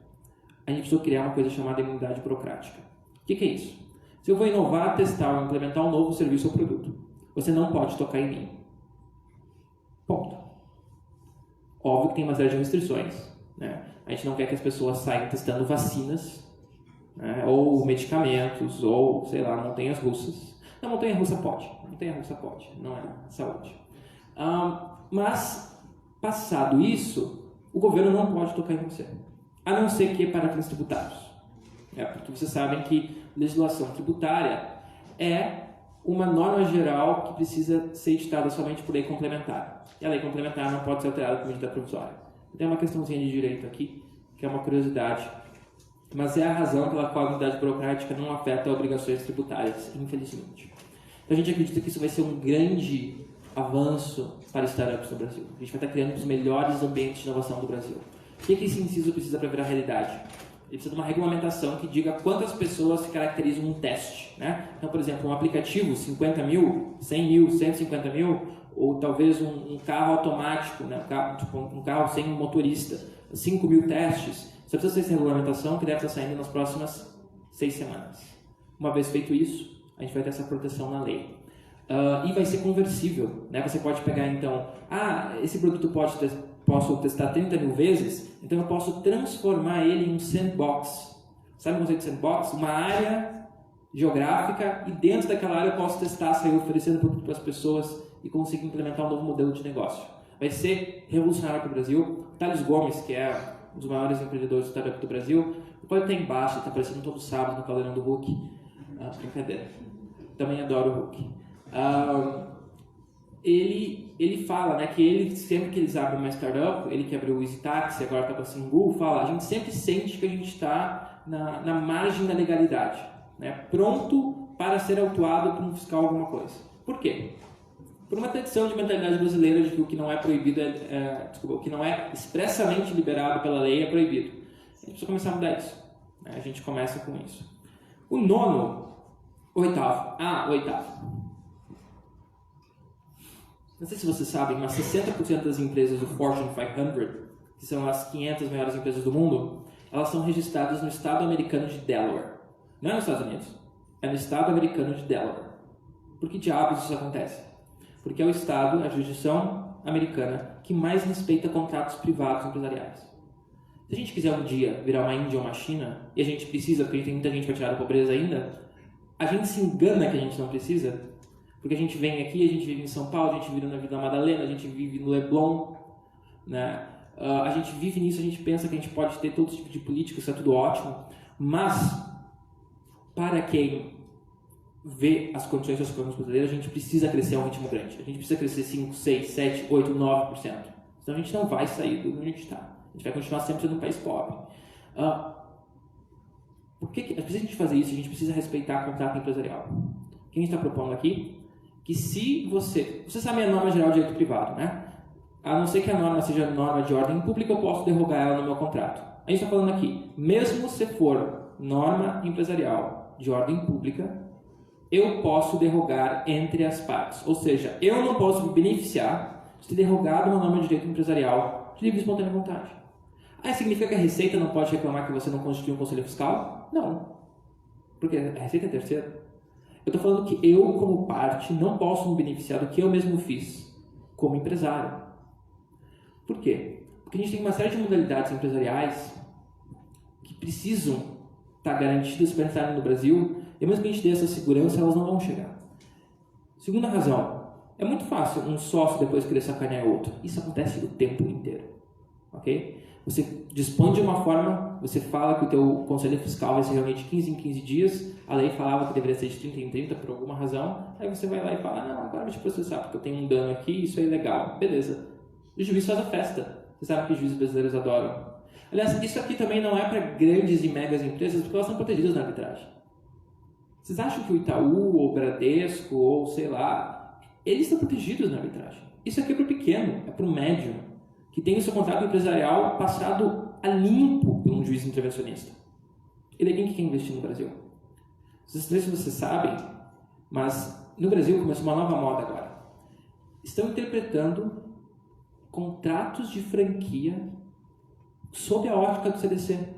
A gente precisou criar uma coisa chamada imunidade burocrática. O que é isso? Se eu vou inovar, testar ou implementar um novo serviço ou produto, você não pode tocar em mim. Ponto. Óbvio que tem uma série de restrições, né? A gente não quer que as pessoas saiam testando vacinas, né? Ou medicamentos, ou, sei lá, montanhas russas. Na montanha russa pode. Montanha russa pode. Não é saúde. Mas, passado isso, o governo não pode tocar em você. A não ser que para fins tributários. Porque vocês sabem que legislação tributária é uma norma geral que precisa ser editada somente por lei complementar. E a lei complementar não pode ser alterada por medida provisória. Tem uma questãozinha de direito aqui, que é uma curiosidade. Mas é a razão pela qual a imunidade burocrática não afeta obrigações tributárias, infelizmente. Então a gente acredita que isso vai ser um grande avanço para startups no Brasil. A gente vai estar criando os melhores ambientes de inovação do Brasil. O que esse inciso precisa para virar realidade? Ele precisa de uma regulamentação que diga quantas pessoas se caracterizam um teste, né? Então, por exemplo, um aplicativo, 50 mil, 100 mil, 150 mil, ou talvez um carro automático, né? Um carro sem um motorista, 5 mil testes. Você precisa ter essa regulamentação que deve estar saindo nas próximas 6 semanas. Uma vez feito isso, a gente vai ter essa proteção na lei. E vai ser conversível, né? Você pode pegar então, esse produto posso testar 30 mil vezes, então eu posso transformar ele em um sandbox. Sabe o conceito de sandbox? Uma área geográfica e dentro daquela área eu posso testar, sair oferecendo produto para as pessoas e conseguir implementar um novo modelo de negócio. Vai ser revolucionário para o Brasil. Thales Gomes, que é um dos maiores empreendedores de startup do Brasil, pode estar embaixo, está aparecendo todo sábado no Caldeirão do Hulk. Brincadeira. Também adoro o Hulk. Ele fala, né, que ele, sempre que eles abrem uma startup, ele que abriu o Easy Taxi, agora está com a Singu, fala, a gente sempre sente que a gente está na margem da legalidade, né, pronto para ser autuado por um fiscal alguma coisa. Por quê? Por uma tradição de mentalidade brasileira de que o que não é proibido o que não é expressamente liberado pela lei é proibido. A gente precisa começar a mudar isso, né? A gente começa com isso. O oitavo. Não sei se vocês sabem, mas 60% das empresas do Fortune 500, que são as 500 maiores empresas do mundo, elas são registradas no estado americano de Delaware. Não é nos Estados Unidos, é no estado americano de Delaware. Por que diabos isso acontece? Porque é o estado, a jurisdição americana, que mais respeita contratos privados empresariais. Se a gente quiser um dia virar uma Índia ou uma China, e a gente precisa, porque tem muita gente para tirar da pobreza ainda, a gente se engana que a gente não precisa. Porque a gente vem aqui, a gente vive em São Paulo, a gente vive na Vila Madalena, a gente vive no Leblon, né? A gente vive nisso, a gente pensa que a gente pode ter todo tipo de política, isso é tudo ótimo, mas para quem vê as condições socioeconômicas brasileiras, a gente precisa crescer a um ritmo grande. A gente precisa crescer 5, 6, 7, 8, 9%. Senão a gente não vai sair do onde a gente está. A gente vai continuar sempre sendo um país pobre. Por que a gente fazer isso? A gente precisa respeitar o contrato empresarial. O que a gente está propondo aqui? Que se você sabe a norma geral de direito privado, né? A não ser que a norma seja norma de ordem pública, eu posso derrogar ela no meu contrato. A gente está falando aqui, mesmo se for norma empresarial de ordem pública, eu posso derrogar entre as partes. Ou seja, eu não posso me beneficiar de ter derrogado uma norma de direito empresarial de livre e espontânea vontade. Significa que a Receita não pode reclamar que você não constituiu um conselho fiscal? Não. Porque a Receita é terceira. Eu estou falando que eu, como parte, não posso me beneficiar do que eu mesmo fiz como empresário. Por quê? Porque a gente tem uma série de modalidades empresariais que precisam estar garantidas para entrarem no Brasil, e mesmo que a gente dê essa segurança, elas não vão chegar. Segunda razão, é muito fácil um sócio depois querer sacanear outro. Isso acontece o tempo inteiro. Ok? Você dispõe de uma forma, você fala que o teu conselho fiscal vai ser reunido de 15 em 15 dias, a lei falava que deveria ser de 30 em 30 por alguma razão, aí você vai lá e fala, não, agora eu vou te processar porque eu tenho um dano aqui, isso é ilegal. Beleza. O juiz faz a festa. Você sabe que os juízes brasileiros adoram. Aliás, isso aqui também não é para grandes e megas empresas, porque elas são protegidas na arbitragem. Vocês acham que o Itaú, ou o Bradesco, ou sei lá, eles estão protegidos na arbitragem? Isso aqui é para o pequeno, é para o médio, que tem o seu contrato empresarial passado a limpo por um juiz intervencionista. Ele é quem quer investir no Brasil. Não sei se vocês sabem, mas no Brasil começou uma nova moda agora. Estão interpretando contratos de franquia sob a ótica do CDC.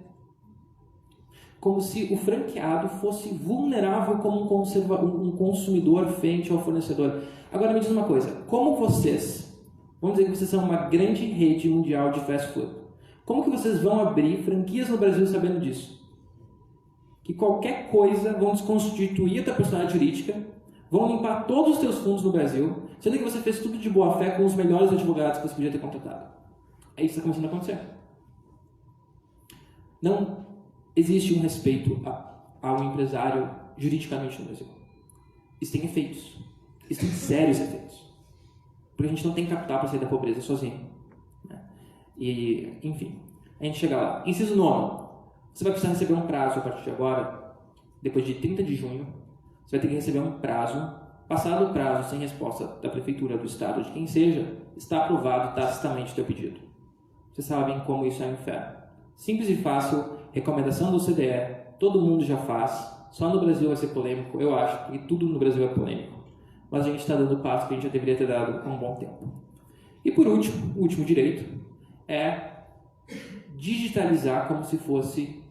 Como se o franqueado fosse vulnerável como um consumidor frente ao fornecedor. Agora me diz uma coisa, como vocês, vamos dizer que vocês são uma grande rede mundial de fast food, como que vocês vão abrir franquias no Brasil sabendo disso? Que qualquer coisa vão desconstituir a tua personalidade jurídica, vão limpar todos os teus fundos no Brasil, sendo que você fez tudo de boa fé com os melhores advogados que você podia ter contratado. É isso que está começando a acontecer. Não existe um respeito ao empresário juridicamente no Brasil. Isso tem efeitos. Isso tem sérios efeitos. Porque a gente não tem capital para sair da pobreza sozinho. Né? E, enfim, a gente chega lá. Inciso 9. Você vai precisar receber um prazo a partir de agora, depois de 30 de junho, você vai ter que receber um prazo. Passado o prazo sem resposta da prefeitura, do estado, de quem seja, está aprovado tacitamente o teu pedido. Vocês sabem como isso é um inferno. Simples e fácil, recomendação do CDE, todo mundo já faz, só no Brasil vai ser polêmico, eu acho, porque tudo no Brasil é polêmico. Mas a gente está dando o passo que a gente já deveria ter dado há um bom tempo. E por último, o último direito é digitalizar como se fosse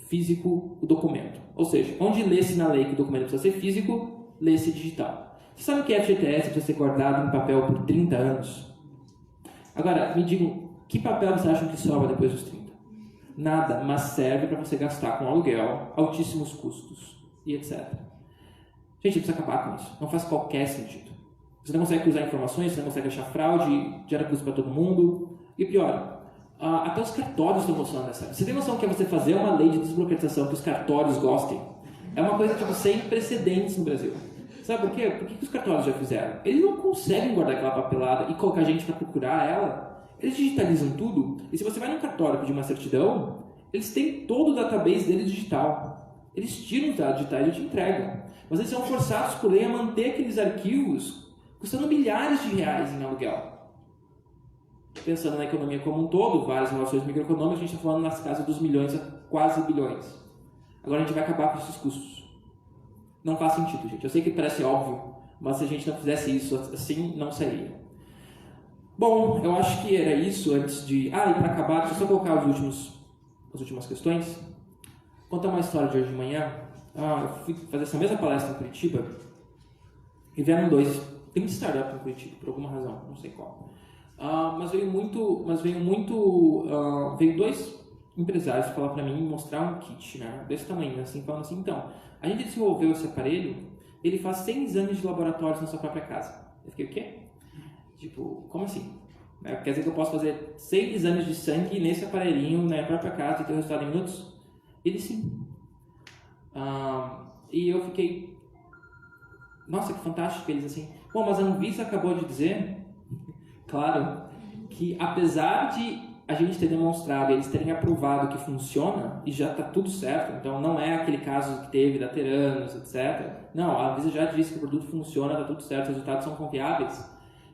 físico o documento. Ou seja, onde lê-se na lei que o documento precisa ser físico, lê-se digital. Você sabe que FGTS precisa ser guardado em papel por 30 anos? Agora, me digam, que papel vocês acham que sobra depois dos 30? Nada, mas serve para você gastar com aluguel, altíssimos custos e etc. Gente, precisa acabar com isso. Não faz qualquer sentido. Você não consegue cruzar informações, você não consegue achar fraude, gera custo para todo mundo. E pior, até os cartórios estão mostrando essa. Você tem noção que é você fazer uma lei de desburocratização que os cartórios gostem? É uma coisa tipo, sem precedentes no Brasil. Sabe por quê? Por que os cartórios já fizeram? Eles não conseguem guardar aquela papelada e colocar gente para procurar ela. Eles digitalizam tudo. E se você vai no cartório pedir uma certidão, eles têm todo o database deles digital. Eles tiram os dados digitais e te entregam. Mas eles são forçados por lei a manter aqueles arquivos custando milhares de reais em aluguel. Pensando na economia como um todo, várias relações microeconômicas, a gente está falando nas casas dos milhões a quase bilhões. Agora a gente vai acabar com esses custos. Não faz sentido, gente. Eu sei que parece óbvio, mas se a gente não fizesse isso assim, não seria. Bom, eu acho que era isso antes de... e para acabar, deixa eu só colocar as últimas questões. Contar uma história de hoje de manhã. Eu fui fazer essa mesma palestra em Curitiba e vieram dois. Tem muita startup em Curitiba, por alguma razão, não sei qual. Veio dois empresários falar para mim, mostrar um kit, né, desse tamanho, assim, falando assim, então, a gente desenvolveu esse aparelho, ele faz 100 exames de laboratórios na sua própria casa. Eu fiquei, o quê? Tipo, como assim? Quer dizer que eu posso fazer 100 exames de sangue nesse aparelhinho na minha própria casa e ter o resultado em minutos? Ele sim. E eu fiquei, nossa, que fantástico. Eles assim, bom, mas a Anvisa acabou de dizer, claro, que apesar de a gente ter demonstrado, eles terem aprovado que funciona e já está tudo certo, então não é aquele caso que teve da Teranos, etc. Não, a Anvisa já disse que o produto funciona, está tudo certo, os resultados são confiáveis.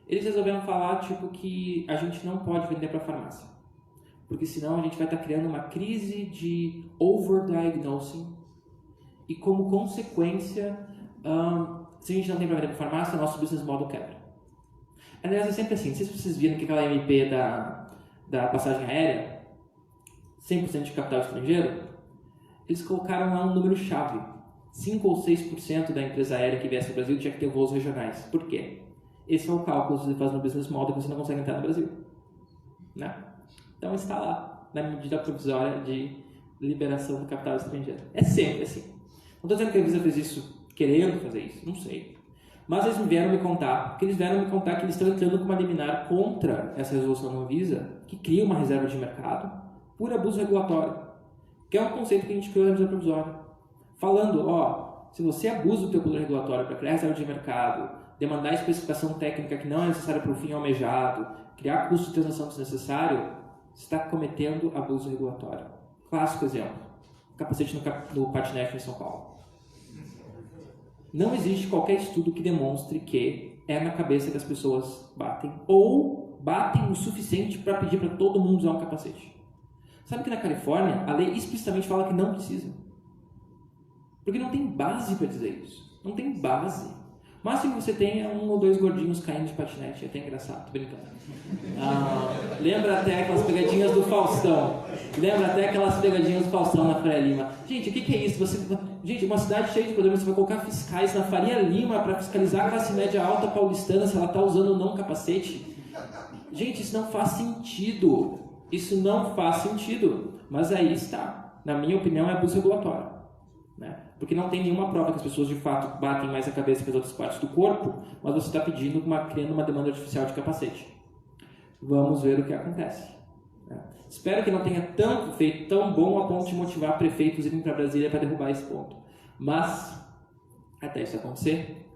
Eles resolveram falar tipo que a gente não pode vender para farmácia, porque senão a gente vai estar criando uma crise de overdiagnosing e como consequência, se a gente não tem para vender para farmácia, nosso business model quebra. Aliás, é sempre assim, não sei se vocês viram que aquela MP da passagem aérea, 100% de capital estrangeiro, eles colocaram lá um número-chave. 5 ou 6% da empresa aérea que viesse ao Brasil tinha que ter voos regionais. Por quê? Esse é o cálculo que você faz no business model que você não consegue entrar no Brasil. Né? Então está lá, na medida provisória de liberação do capital estrangeiro. É sempre assim. Não estou dizendo que a Anvisa fez isso querendo fazer isso, não sei. Mas eles vieram me contar que eles estão entrando com uma liminar contra essa resolução da Anvisa, que cria uma reserva de mercado por abuso regulatório, que é um conceito que a gente criou na revisão provisória. Falando, se você abusa do teu poder regulatório para criar reserva de mercado, demandar especificação técnica que não é necessária para o fim almejado, criar custo de transação desnecessário, você está cometendo abuso regulatório. Clássico exemplo, capacete no patinete em São Paulo. Não existe qualquer estudo que demonstre que é na cabeça que as pessoas batem, ou batem o suficiente para pedir para todo mundo usar um capacete. Sabe que na Califórnia, a lei explicitamente fala que não precisa. Porque não tem base para dizer isso. Não tem base. O máximo que você tem é 1 ou 2 gordinhos caindo de patinete. É até engraçado, tô brincando. Lembra até aquelas pegadinhas do Faustão. Na Faria Lima. Gente, o que é isso? Gente, uma cidade cheia de problemas, você vai colocar fiscais na Faria Lima para fiscalizar a classe média alta paulistana se ela está usando ou não capacete? Gente, isso não faz sentido. Isso não faz sentido. Mas aí está. Na minha opinião, é abuso regulatório. Né? Porque não tem nenhuma prova que as pessoas de fato batem mais a cabeça que as outras partes do corpo, mas você está criando uma demanda artificial de capacete. Vamos ver o que acontece. Espero que não tenha feito tão bom a ponto de motivar prefeitos a irem para Brasília para derrubar esse ponto. Mas, até isso acontecer,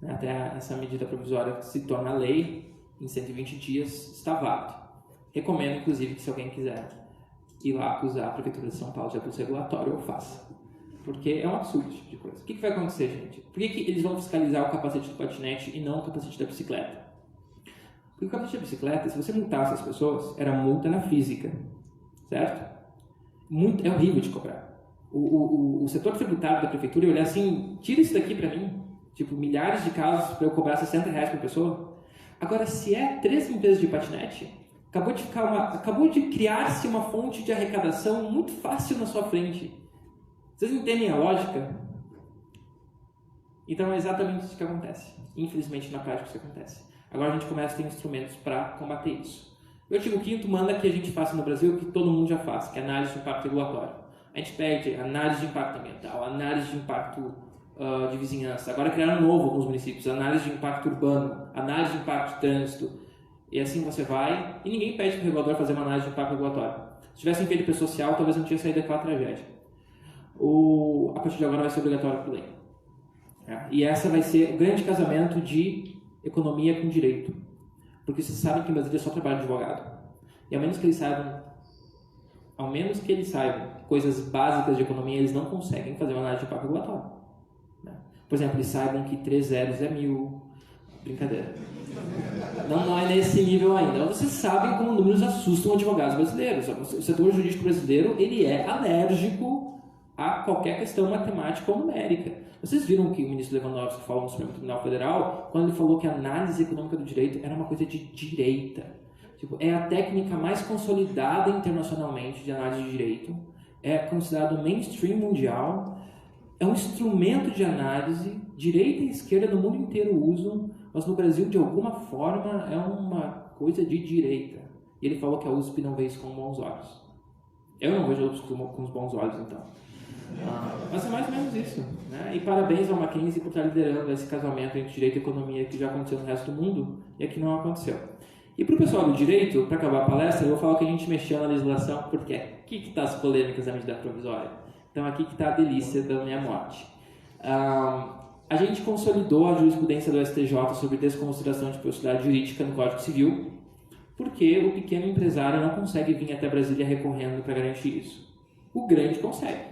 até essa medida provisória se torna lei, em 120 dias está válido. Recomendo, inclusive, que se alguém quiser ir lá acusar a Prefeitura de São Paulo de abuso regulatório, eu faça. Porque é um absurdo esse tipo de coisa. O que vai acontecer, gente? Por que eles vão fiscalizar o capacete do patinete e não o capacete da bicicleta? Porque o capacete da bicicleta, se você multasse as pessoas, era multa na física, certo? É horrível de cobrar. O setor tributário da prefeitura, olhar assim, tira isso daqui para mim, tipo, milhares de casos para eu cobrar R$60 por pessoa. Agora, se é 3 empresas de patinete, acabou de criar-se uma fonte de arrecadação muito fácil na sua frente. Vocês entendem a lógica? Então é exatamente isso que acontece. Infelizmente, na prática, isso acontece. Agora a gente começa a ter instrumentos para combater isso. O artigo 5º manda que a gente faça no Brasil o que todo mundo já faz, que é análise de impacto regulatório. A gente pede análise de impacto ambiental, análise de impacto de vizinhança. Agora criaram um novo alguns municípios, análise de impacto urbano, análise de impacto de trânsito. E assim você vai, e ninguém pede para o regulador fazer uma análise de impacto regulatório. Se tivessem feito para social, talvez não tinha saído daquela tragédia. A partir de agora vai ser obrigatório por lei. E essa vai ser o grande casamento de economia com direito. Porque vocês sabem que em Brasília só trabalha advogado. E ao menos que eles saibam coisas básicas de economia, eles não conseguem fazer uma análise de impacto regulatório. Por exemplo, eles saibam que 3 zeros é 1000. Brincadeira. Não é nesse nível ainda. Vocês sabem como números assustam advogados brasileiros. O setor jurídico brasileiro, ele é alérgico a qualquer questão matemática ou numérica. Vocês viram que o ministro Lewandowski falou no Supremo Tribunal Federal, quando ele falou que a análise econômica do direito era uma coisa de direita. Tipo, é a técnica mais consolidada internacionalmente de análise de direito, é considerado mainstream mundial, é um instrumento de análise, direita e esquerda no mundo inteiro usam, mas no Brasil, de alguma forma, é uma coisa de direita. E ele falou que a USP não vê isso com bons olhos. Eu não vejo a USP com os bons olhos, então. Mas é mais ou menos isso. Né? E parabéns ao Mackenzie por estar liderando esse casamento entre direito e economia que já aconteceu no resto do mundo e aqui não aconteceu. E para o pessoal do direito, para acabar a palestra, eu vou falar que a gente mexeu na legislação, porque aqui que está as polêmicas da medida provisória. Então aqui que está a delícia da minha morte. A gente consolidou a jurisprudência do STJ sobre desconsideração de possibilidade jurídica no Código Civil, porque o pequeno empresário não consegue vir até Brasília recorrendo para garantir isso. O grande consegue,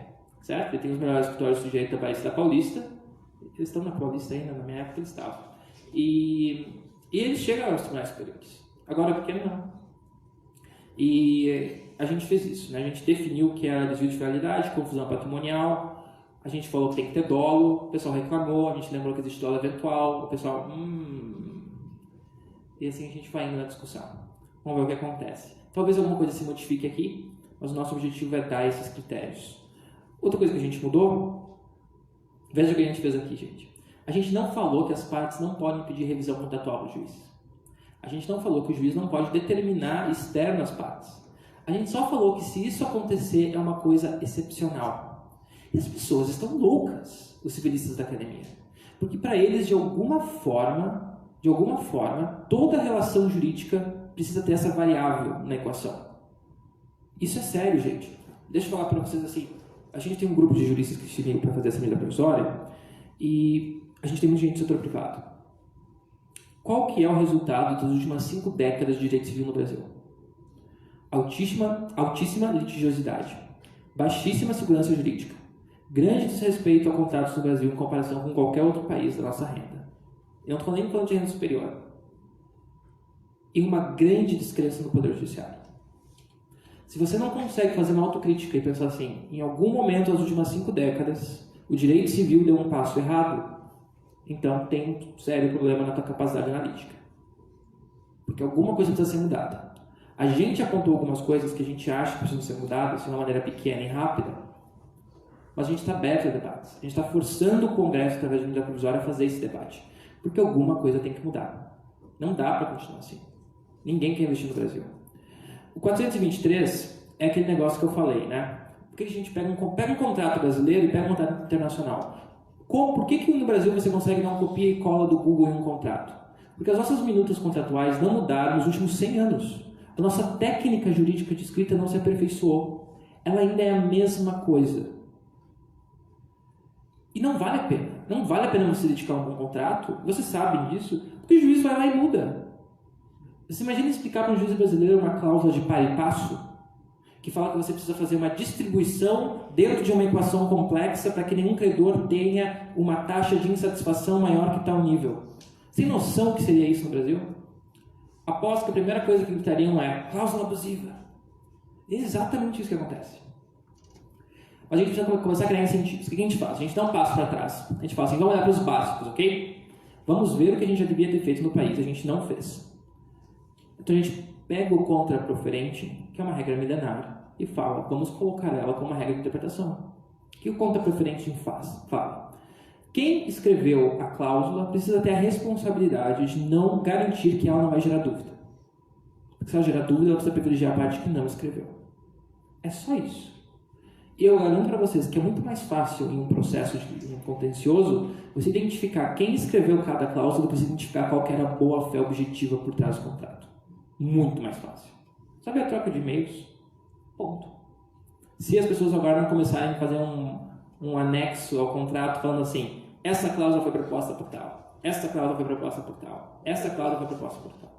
certo? Ele tem os melhores escritórios de direito da Baixada da Paulista. Eles estão na Paulista ainda, na minha época eles estavam. E eles chegam aos tribunais superiores. Agora o pequeno não. E a gente fez isso, né? A gente definiu o que era desvio de finalidade, confusão patrimonial. A gente falou que tem que ter dolo, o pessoal reclamou, a gente lembrou que existe dolo eventual, o pessoal, E assim a gente vai indo na discussão. Vamos ver o que acontece. Talvez alguma coisa se modifique aqui, mas o nosso objetivo é dar esses critérios. Outra coisa que a gente mudou, veja o que a gente fez aqui, gente. A gente não falou que as partes não podem pedir revisão contratual do juiz. A gente não falou que o juiz não pode determinar externo às partes. A gente só falou que se isso acontecer é uma coisa excepcional. E as pessoas estão loucas, os civilistas da academia. Porque para eles, de alguma forma, toda relação jurídica precisa ter essa variável na equação. Isso é sério, gente. Deixa eu falar para vocês assim, a gente tem um grupo de juristas que se ligam para fazer essa medida provisória e a gente tem muita gente do setor privado. Qual que é o resultado das últimas 5 décadas de direito civil no Brasil? Altíssima litigiosidade, baixíssima segurança jurídica, grande desrespeito a contratos no Brasil em comparação com qualquer outro país da nossa renda. Eu não estou nem falando de renda superior. E uma grande descrença no Poder Judiciário. Se você não consegue fazer uma autocrítica e pensar assim, em algum momento das últimas 5 décadas, o direito civil deu um passo errado, então tem um sério problema na tua capacidade analítica. Porque alguma coisa precisa ser mudada. A gente apontou algumas coisas que a gente acha que precisam ser mudadas de uma maneira pequena e rápida, mas a gente está aberto a debates. A gente está forçando o Congresso, através de medida provisória, a fazer esse debate. Porque alguma coisa tem que mudar. Não dá para continuar assim. Ninguém quer investir no Brasil. O 423 é aquele negócio que eu falei, né? Por que a gente pega um contrato brasileiro e pega um contrato internacional? Por que no Brasil você consegue dar uma copia e cola do Google em um contrato? Porque as nossas minutas contratuais não mudaram nos últimos 100 anos. A nossa técnica jurídica de escrita não se aperfeiçoou. Ela ainda é a mesma coisa. E não vale a pena. Não vale a pena você dedicar um bom contrato, vocês sabem disso, porque o juiz vai lá e muda. Você imagina explicar para um juiz brasileiro uma cláusula de par e passo, que fala que você precisa fazer uma distribuição dentro de uma equação complexa para que nenhum credor tenha uma taxa de insatisfação maior que tal nível. Sem noção que seria isso no Brasil? Aposto que a primeira coisa que gritariam é cláusula abusiva. É exatamente isso que acontece. mas a gente precisa começar a criar incentivos. O que a gente faz? A gente dá um passo para trás. A gente fala assim, vamos olhar para os básicos, ok? Vamos ver o que a gente já devia ter feito no país, a gente não fez. Então a gente pega o contraproferente, que é uma regra milenária, e fala, vamos colocar ela como uma regra de interpretação. O que o contraproferente faz? Fala. Quem escreveu a cláusula precisa ter a responsabilidade de não garantir que ela não vai gerar dúvida. Porque se ela gerar dúvida, ela precisa privilegiar a parte que não escreveu. É só isso. E eu garanto para vocês que é muito mais fácil em um processo de um contencioso você identificar quem escreveu cada cláusula do que você identificar qual que era a boa-fé objetiva por trás do contrato. Muito mais fácil. Sabe a troca de e-mails? Ponto. Se as pessoas agora não começarem a fazer um anexo ao contrato falando assim, essa cláusula foi proposta por tal, essa cláusula foi proposta por tal, essa cláusula foi proposta por tal.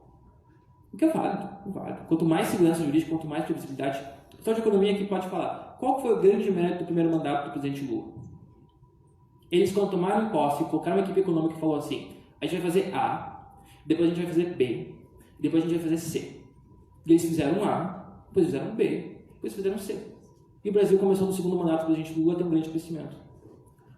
O que é válido? Válido. Quanto mais segurança jurídica, quanto mais previsibilidade. O pessoal de economia aqui pode falar, qual foi o grande mérito do primeiro mandato do presidente Lula? Eles, quando tomaram posse, colocaram uma equipe econômica que falou assim, a gente vai fazer A, depois a gente vai fazer B, depois a gente vai fazer C. E eles fizeram A, depois fizeram B, depois fizeram C. E o Brasil começou no segundo mandato do presidente Lula a ter um grande crescimento.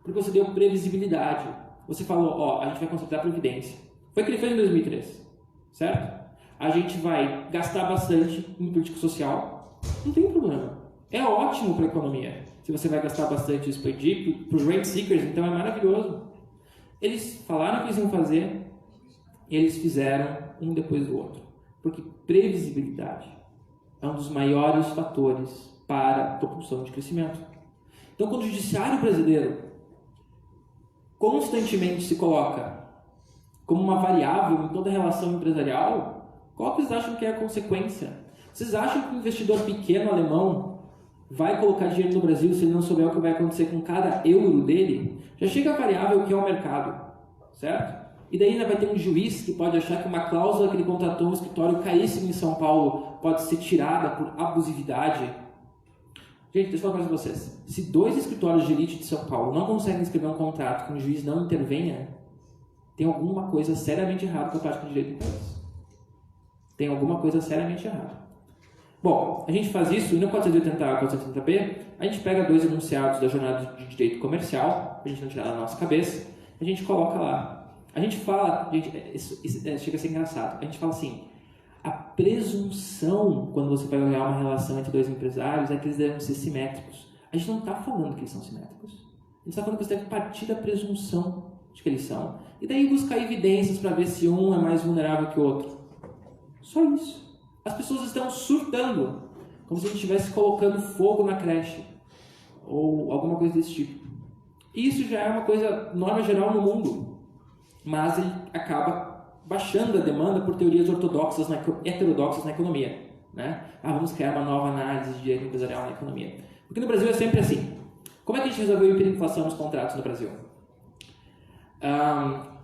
Porque você deu previsibilidade. Você falou, ó, a gente vai concentrar a previdência. Foi o que ele fez em 2003, certo? A gente vai gastar bastante em política social. Não tem problema. É ótimo para a economia. Se você vai gastar bastante e expandir, para os rent seekers, então é maravilhoso. Eles falaram o que eles iam fazer e eles fizeram um depois do outro. Porque previsibilidade é um dos maiores fatores para a propulsão de crescimento. Então, quando o judiciário brasileiro constantemente se coloca como uma variável em toda relação empresarial, qual que vocês acham que é a consequência? Vocês acham que o investidor pequeno alemão vai colocar dinheiro no Brasil se ele não souber o que vai acontecer com cada euro dele? Já chega a variável que é o mercado, certo? E daí ainda vai ter um juiz que pode achar que uma cláusula que ele contratou no escritório caríssimo em São Paulo pode ser tirada por abusividade. Gente, deixa eu falar uma coisa pra vocês. Se 2 escritórios de elite de São Paulo não conseguem escrever um contrato que um juiz não intervenha, tem alguma coisa seriamente errada com a prática de direito do país. Tem alguma coisa seriamente errada. Bom, a gente faz isso, e no 480A e 480B, a gente pega 2 enunciados da jornada de direito comercial, pra gente não tirar da nossa cabeça, a gente coloca lá. A gente fala, gente, isso chega a ser engraçado, a gente fala assim, a presunção, quando você vai olhar uma relação entre 2 empresários, é que eles devem ser simétricos. A gente não está falando que eles são simétricos. A gente está falando que você deve partir da presunção de que eles são. E daí buscar evidências para ver se um é mais vulnerável que o outro. Só isso. As pessoas estão surtando, como se a gente estivesse colocando fogo na creche. Ou alguma coisa desse tipo. Isso já é uma coisa, norma geral no mundo. Mas ele acaba baixando a demanda por teorias ortodoxas, heterodoxas na economia. Né? Vamos criar uma nova análise de direito empresarial na economia. Porque no Brasil é sempre assim. Como é que a gente resolveu a hiperinflação nos contratos no Brasil?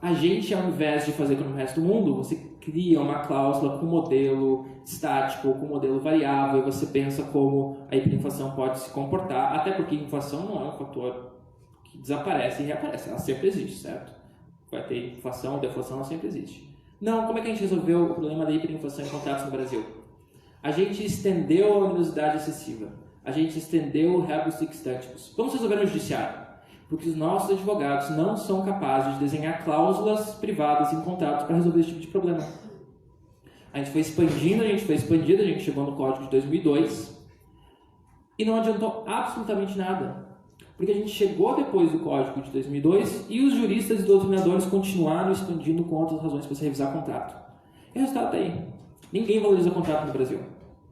A gente, ao invés de fazer como no resto do mundo, você cria uma cláusula com modelo estático ou com modelo variável e você pensa como a hiperinflação pode se comportar, até porque a inflação não é um fator que desaparece e reaparece, ela sempre existe, certo? Vai ter inflação ou deflação, ela sempre existe. Não, como é que a gente resolveu o problema da hiperinflação em contratos no Brasil? A gente estendeu a onerosidade excessiva. A gente estendeu o rebus sic stantibus. Vamos resolver no judiciário. Porque os nossos advogados não são capazes de desenhar cláusulas privadas em contratos para resolver esse tipo de problema. A gente foi expandindo, a gente chegou no Código de 2002 e não adiantou absolutamente nada. Porque a gente chegou depois do Código de 2002 e os juristas e doutrinadores continuaram expandindo com outras razões para você revisar contrato. E o resultado está aí. Ninguém valoriza contrato no Brasil.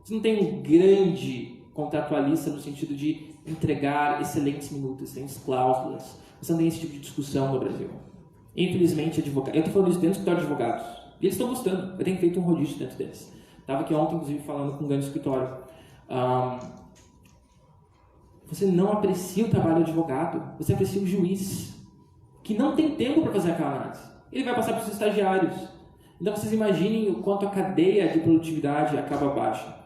Você não tem um grande contratualista no sentido de entregar excelentes minutas, excelentes cláusulas. Você não tem esse tipo de discussão no Brasil. Infelizmente, advogados. Eu estou falando isso dentro do escritório de advogados. E eles estão gostando. Eu tenho feito um rodízio dentro deles. Estava aqui ontem, inclusive, falando com um grande escritório. Você não aprecia o trabalho do advogado, você aprecia o juiz, que não tem tempo para fazer aquela análise. Ele vai passar para os estagiários. Então vocês imaginem o quanto a cadeia de produtividade acaba baixa.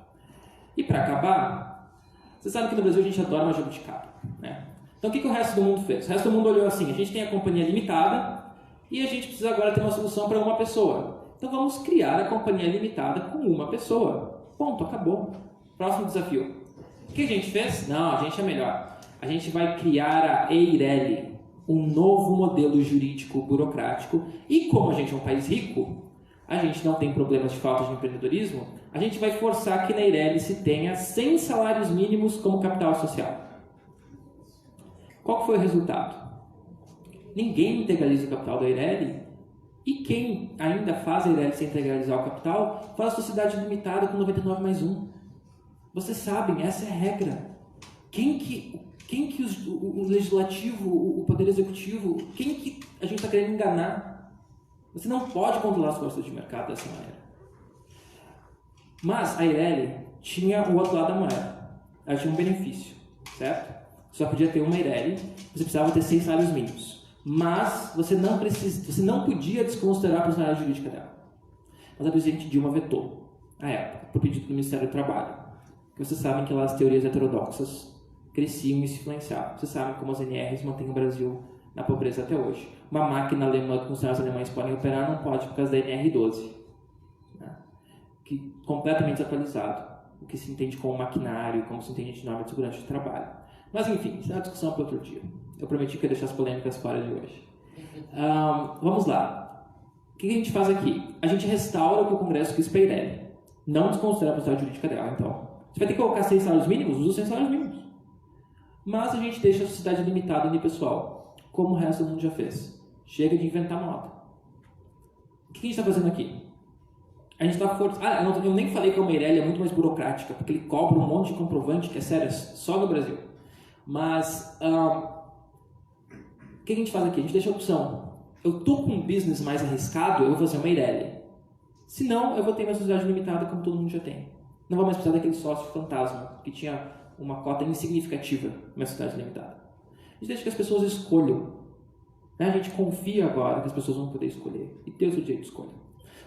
E para acabar, vocês sabem que no Brasil a gente adora uma jabuticaba, né? Então o que o resto do mundo fez? O resto do mundo olhou assim, a gente tem a companhia limitada e a gente precisa agora ter uma solução para uma pessoa. Então vamos criar a companhia limitada com uma pessoa. Ponto, acabou. Próximo desafio. O que a gente fez? Não, a gente é melhor. A gente vai criar a EIRELI, um novo modelo jurídico burocrático, e como a gente é um país rico, a gente não tem problemas de falta de empreendedorismo, a gente vai forçar que na EIRELI se tenha 100 salários mínimos como capital social. Qual foi o resultado? Ninguém integraliza o capital da EIRELI, e quem ainda faz a EIRELI sem integralizar o capital, faz a sociedade limitada com 99+1. Vocês sabem, essa é a regra. Quem que o legislativo, o poder executivo, quem que a gente está querendo enganar? Você não pode controlar as forças de mercado dessa maneira. Mas a EIRELI tinha o outro lado da moeda. Ela tinha um benefício, certo? Só podia ter uma EIRELI, você precisava ter 6 salários mínimos. Mas você não podia desconsiderar a personalidade jurídica dela. Mas a presidente Dilma vetou, à época, por pedido do Ministério do Trabalho. Porque vocês sabem que lá as teorias heterodoxas cresciam e se influenciavam. Vocês sabem como as NRs mantêm o Brasil na pobreza até hoje. Uma máquina alemã que funcionários alemães podem operar não pode por causa da NR12. Né? Que completamente desatualizado. O que se entende como maquinário, como se entende de norma de segurança de trabalho. Mas enfim, isso é uma discussão para outro dia. Eu prometi que ia deixar as polêmicas fora de hoje. Vamos lá. O que a gente faz aqui? A gente restaura o que o Congresso quis para a EIRELI. Não desconsidera a personalidade jurídica dela, então. Você vai ter que colocar 6 salários mínimos? Usa 6 salários mínimos. Mas a gente deixa a sociedade limitada unipessoal, como o resto do mundo já fez. Chega de inventar moda. O que a gente está fazendo aqui? A gente está eu nem falei que a EIRELI é muito mais burocrática, porque ele cobra um monte de comprovante, que é sério, só no Brasil. Mas o que a gente faz aqui? A gente deixa a opção. Eu estou com um business mais arriscado, eu vou fazer uma EIRELI. Se não, eu vou ter minha sociedade limitada, como todo mundo já tem. Não vou mais precisar daquele sócio fantasma, que tinha uma cota insignificativa na minha sociedade limitada. A gente deixa que as pessoas escolham. Né? A gente confia agora que as pessoas vão poder escolher e ter o seu direito de escolha.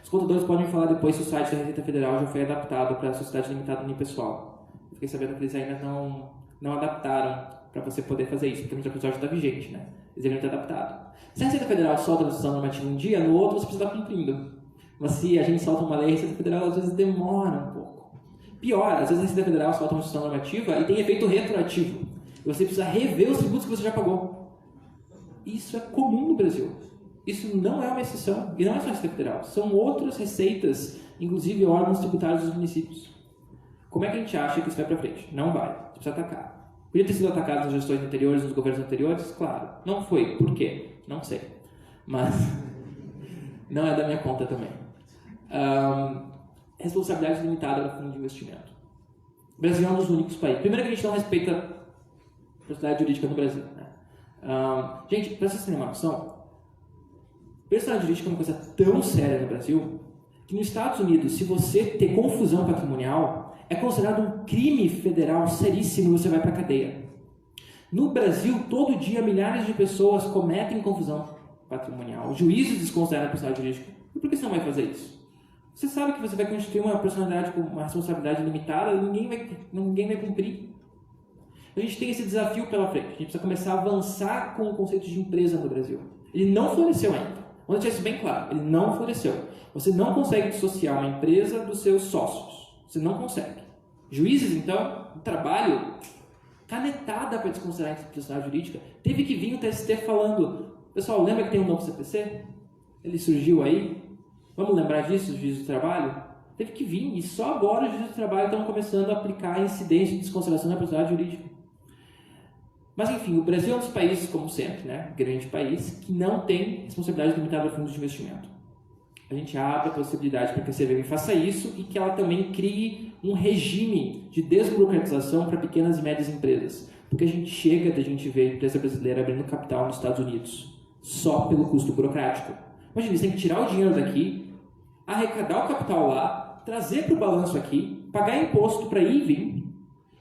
Os contadores podem falar depois se o site da Receita Federal já foi adaptado para a sociedade limitada unipessoal. Eu fiquei sabendo que eles ainda não adaptaram para você poder fazer isso, porque o episódio está vigente, né? Eles deveriam ter adaptado. Se a Receita Federal solta a decisão normativa um dia, no outro você precisa estar cumprindo. Mas se a gente solta uma lei, a Receita Federal às vezes demora um pouco. Pior, às vezes a Receita Federal solta uma decisão normativa e tem efeito retroativo. E você precisa rever os tributos que você já pagou. Isso é comum no Brasil. Isso não é uma exceção. E não é só a Receita Federal. São outras receitas, inclusive órgãos tributários dos municípios. Como é que a gente acha que isso vai para frente? Não vai. Você precisa atacar. Podia ter sido atacado nas gestões anteriores, nos governos anteriores? Claro. Não foi. Por quê? Não sei. Mas não é da minha conta também. Responsabilidade limitada no fundo de investimento. O Brasil é um dos únicos países. Primeiro que a gente não respeita a personalidade jurídica no Brasil. Né? Gente, para vocês terem uma noção, personalidade jurídica é uma coisa tão séria no Brasil que nos Estados Unidos, se você ter confusão patrimonial, é considerado um crime federal seríssimo e você vai para a cadeia. No Brasil, todo dia, milhares de pessoas cometem confusão patrimonial. Juízes desconsideram a personalidade jurídica. E por que você não vai fazer isso? Você sabe que você vai constituir uma personalidade com uma responsabilidade limitada e ninguém vai cumprir. A gente tem esse desafio pela frente. A gente precisa começar a avançar com o conceito de empresa no Brasil. Ele não floresceu ainda. Vamos deixar isso bem claro. Ele não floresceu. Você não consegue dissociar uma empresa dos seus sócios. Você não consegue. Juízes, então, um trabalho canetada para desconsiderar a personalidade jurídica. Teve que vir o TST falando, pessoal, lembra que tem um novo CPC? Ele surgiu aí. Vamos lembrar disso, os juízes do trabalho? Teve que vir, e só agora os juízes do trabalho estão começando a aplicar a incidência de desconsideração da personalidade jurídica. Mas enfim, o Brasil é um dos países, como sempre, né, grande país, que não tem responsabilidade limitada a fundos de investimento. A gente abre a possibilidade para que a CVM faça isso e que ela também crie um regime de desburocratização para pequenas e médias empresas. Porque a gente chega de a gente ver a empresa brasileira abrindo capital nos Estados Unidos só pelo custo burocrático. Imagina, eles têm que tirar o dinheiro daqui, arrecadar o capital lá, trazer para o balanço aqui, pagar imposto para ir e vir,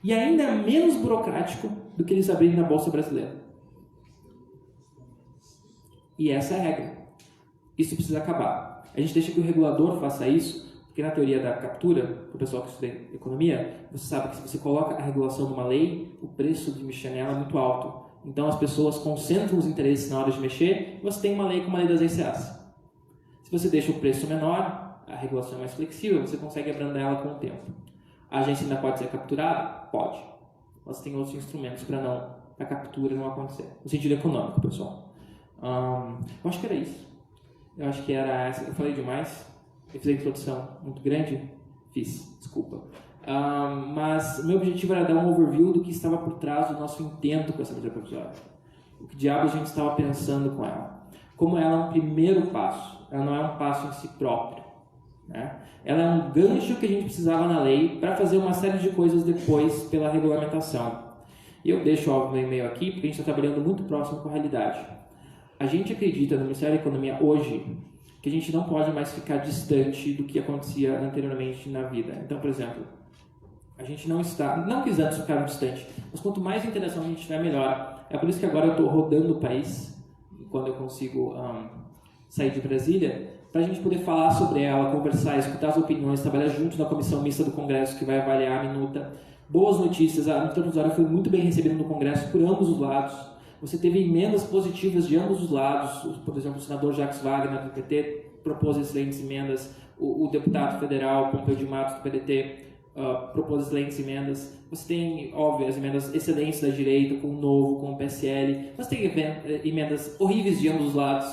e ainda é menos burocrático do que eles abrirem na Bolsa Brasileira. E essa é a regra. Isso precisa acabar. A gente deixa que o regulador faça isso, porque na teoria da captura, para o pessoal que estuda economia, você sabe que se você coloca a regulação numa lei, o preço de mexer nela é muito alto. Então as pessoas concentram os interesses na hora de mexer, e você tem uma lei como a lei das ECAs. Se você deixa o preço menor, a regulação é mais flexível, você consegue abrandar ela com o tempo. A agência ainda pode ser capturada? Pode. Mas tem outros instrumentos para para a captura não acontecer. No sentido econômico, pessoal. Eu acho que era isso. Eu acho que era essa. Eu falei demais. Eu fiz a introdução muito grande. Fiz, desculpa. Mas o meu objetivo era dar um overview do que estava por trás do nosso intento com essa medida provisória. O que diabos a gente estava pensando com ela. Como ela é um primeiro passo. Ela não é um passo em si próprio. Né? Ela é um gancho que a gente precisava na lei para fazer uma série de coisas depois pela regulamentação. E eu deixo óbvio meu e-mail aqui porque a gente está trabalhando muito próximo com a realidade. A gente acredita no Ministério da Economia hoje que a gente não pode mais ficar distante do que acontecia anteriormente na vida. Então, por exemplo, a gente não quisemos ficar distante, mas quanto mais interação a gente tiver, melhor. É por isso que agora eu estou rodando o país, quando eu consigo sair de Brasília, para a gente poder falar sobre ela, conversar, escutar as opiniões, trabalhar junto na comissão mista do Congresso que vai avaliar a minuta. Boas notícias, a minuta provisória foi muito bem recebida no Congresso por ambos os lados. Você teve emendas positivas de ambos os lados. Por exemplo, o senador Jacques Wagner, do PT, propôs excelentes emendas. O deputado federal Pompeu de Matos, do PDT, propôs excelentes emendas. Você tem, óbvio, as emendas excelentes da direita, com o Novo, com o PSL. Você tem emendas horríveis de ambos os lados.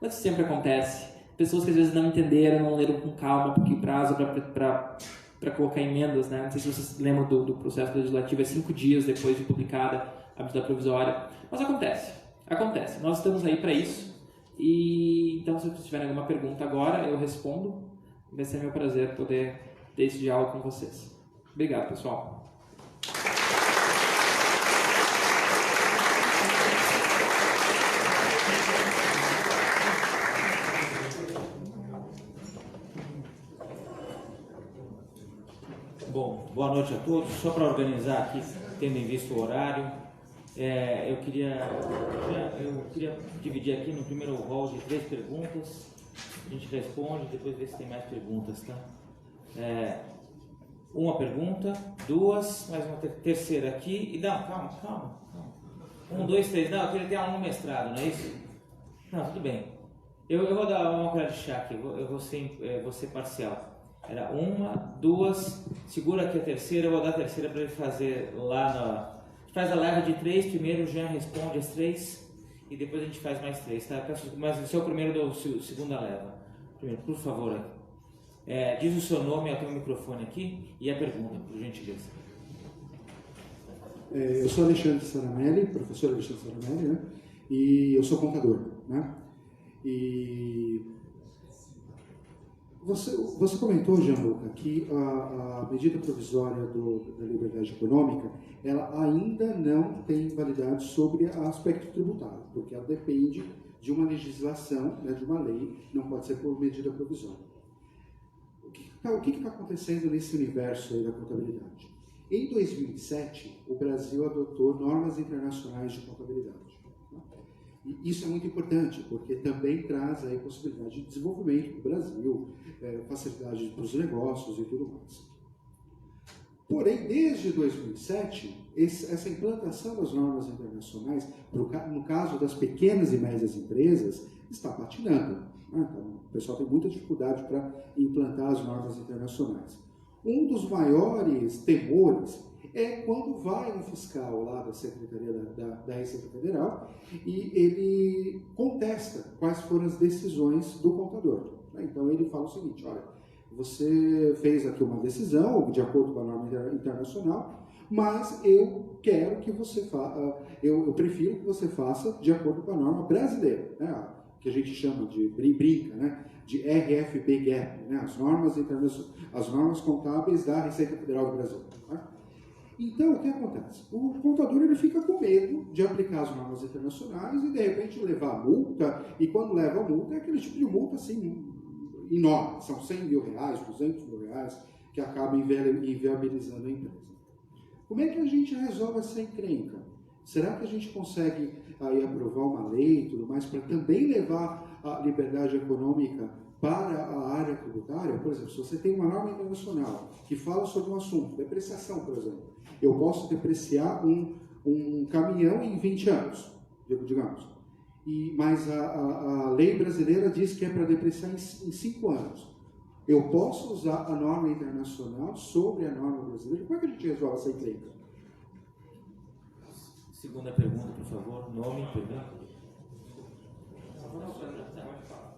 Mas isso sempre acontece. Pessoas que às vezes não entenderam, não leram com calma, porque prazo para colocar emendas, né? Não sei se vocês lembram do processo legislativo, é 5 dias depois de publicada a medida provisória. Mas acontece. Nós estamos aí para isso. E então, se vocês tiverem alguma pergunta agora, eu respondo. Vai ser meu prazer poder ter esse diálogo com vocês. Obrigado, pessoal. Bom, boa noite a todos. Só para organizar aqui, tendo em vista o horário, eu queria dividir aqui no primeiro rol de 3 perguntas. A gente responde, depois vê se tem mais perguntas, tá? Uma pergunta, 2, mais uma terceira aqui. E não, calma. 1, 2, 3. Não, eu queria ter aluno mestrado, não é isso? Não, tudo bem. Eu vou dar uma colher de chá aqui, eu vou ser parcial. Era 1, 2, segura aqui a terceira, eu vou dar a terceira para ele fazer lá na... Faz a leva de 3, primeiro o Jean responde as 3 e depois a gente faz mais 3, tá? Mas esse é o primeiro da segunda leva. Primeiro, por favor, diz o seu nome, eu tenho o microfone aqui, e a pergunta, por gentileza. Eu sou Alexandre Saramelli, professor Alexandre Saramelli, né? E eu sou contador, né? E você comentou, Gianluca, que a medida provisória da liberdade econômica, ela ainda não tem validade sobre o aspecto tributário, porque ela depende de uma legislação, né, de uma lei, não pode ser por medida provisória. O que está acontecendo nesse universo aí da contabilidade? Em 2007, o Brasil adotou normas internacionais de contabilidade. E isso é muito importante, porque também traz aí possibilidade de desenvolvimento para o Brasil, facilidade para os negócios e tudo mais. Porém, desde 2007, essa implantação das normas internacionais, no caso das pequenas e médias empresas, está patinando. Né? Então, o pessoal tem muita dificuldade para implantar as normas internacionais. Um dos maiores temores é quando vai um fiscal lá da Secretaria da Receita Federal e ele contesta quais foram as decisões do contador. Então ele fala o seguinte: olha, você fez aqui uma decisão de acordo com a norma internacional, mas eu quero que você faça, eu prefiro que você faça de acordo com a norma brasileira, né? Que a gente chama de brinca, né? De RFB-GAP, né? As normas contábeis da Receita Federal do Brasil. Né? Então, o que acontece? O contador ele fica com medo de aplicar as normas internacionais e, de repente, levar a multa. E quando leva a multa, é aquele tipo de multa assim, enorme. São 100 mil reais, 200 mil reais, que acaba inviabilizando a empresa. Como é que a gente resolve essa encrenca? Será que a gente consegue aí aprovar uma lei e tudo mais para também levar a liberdade econômica para a área tributária? Por exemplo, se você tem uma norma internacional que fala sobre um assunto, depreciação, por exemplo, eu posso depreciar um caminhão em 20 anos, digamos, mas a lei brasileira diz que é para depreciar em 5 anos. Eu posso usar a norma internacional sobre a norma brasileira? Como é que a gente resolve essa encrenca? Segunda pergunta, por favor. Nome e pergunta.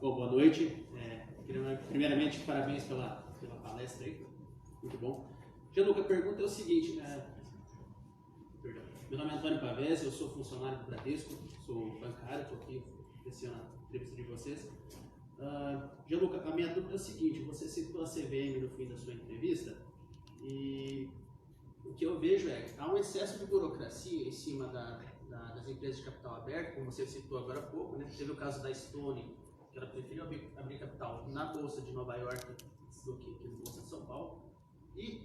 Bom, boa noite. Primeiramente, parabéns pela palestra aí. Muito bom. Gianluca, a pergunta é o seguinte, perdão. Meu nome é Antônio Pavese, eu sou funcionário do Bradesco, sou bancário, estou aqui apreciando a entrevista de vocês. Gianluca, a minha dúvida é o seguinte, você citou a CVM no fim da sua entrevista e o que eu vejo é que há um excesso de burocracia em cima das empresas de capital aberto, como você citou agora há pouco, né? Teve o caso da Stone, que ela preferiu abrir capital na Bolsa de Nova York do que na Bolsa de São Paulo. E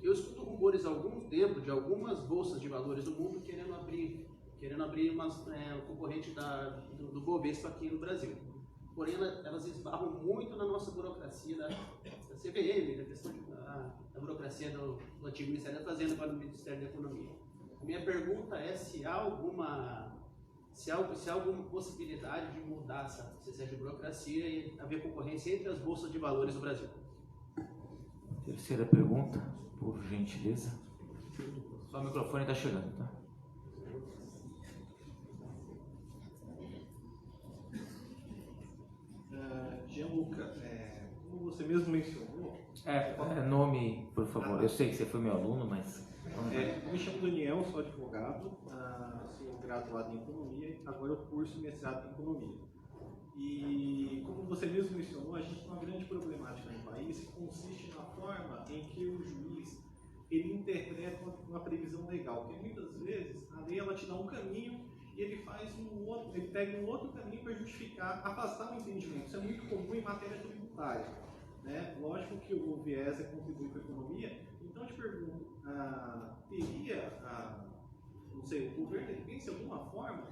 eu escuto rumores há algum tempo de algumas bolsas de valores do mundo querendo abrir um concorrente do Bovespa aqui no Brasil. Porém, elas esbarram muito na nossa burocracia da CVM, da questão da burocracia do antigo Ministério da Fazenda para o Ministério da Economia. A minha pergunta é se há alguma possibilidade de mudar esse excesso de burocracia e haver concorrência entre as bolsas de valores do Brasil. Terceira pergunta, por gentileza. Só o microfone está chegando, tá? Gianluca, como você mesmo mencionou... Nome, por favor. Eu sei que você foi meu aluno, mas... Eu me chamo Daniel, sou advogado, sou graduado em Economia, agora eu curso mestrado em Economia. E, como você mesmo mencionou, a gente tem uma grande problemática no país que consiste na forma em que o juiz ele interpreta uma previsão legal, porque muitas vezes a lei ela te dá um caminho e ele pega um outro caminho para justificar, afastar o entendimento. Isso é muito comum em matéria tributária, né? Lógico que o viés é contribuir com a economia. Então eu te pergunto, não sei, o governo pensa em alguma forma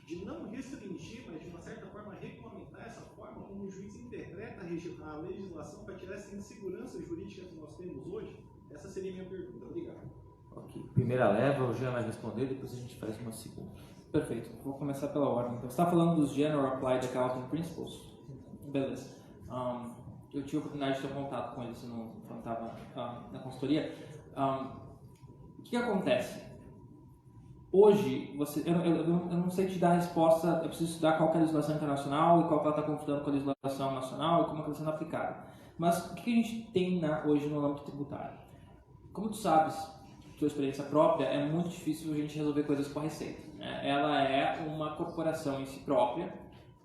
de não restringir, mas de uma certa forma regulamentar essa forma como o juiz interpreta a legislação para tirar essa insegurança jurídica que nós temos hoje? Essa seria a minha pergunta. Obrigado. Ok. Primeira leva, o Jean vai responder, depois a gente faz uma segunda. Perfeito. Vou começar pela ordem. Então, você está falando dos General Applied Accounting Principles? Beleza. Eu tive a oportunidade de ter contato com eles quando estava na consultoria. O que acontece? Hoje, eu não sei te dar a resposta, eu preciso estudar qual é a legislação internacional e qual que ela está conflitando com a legislação nacional e como ela está sendo aplicada. Mas o que a gente tem hoje no âmbito tributário? Como tu sabes, sua experiência própria, é muito difícil a gente resolver coisas com a Receita. Ela é uma corporação em si própria,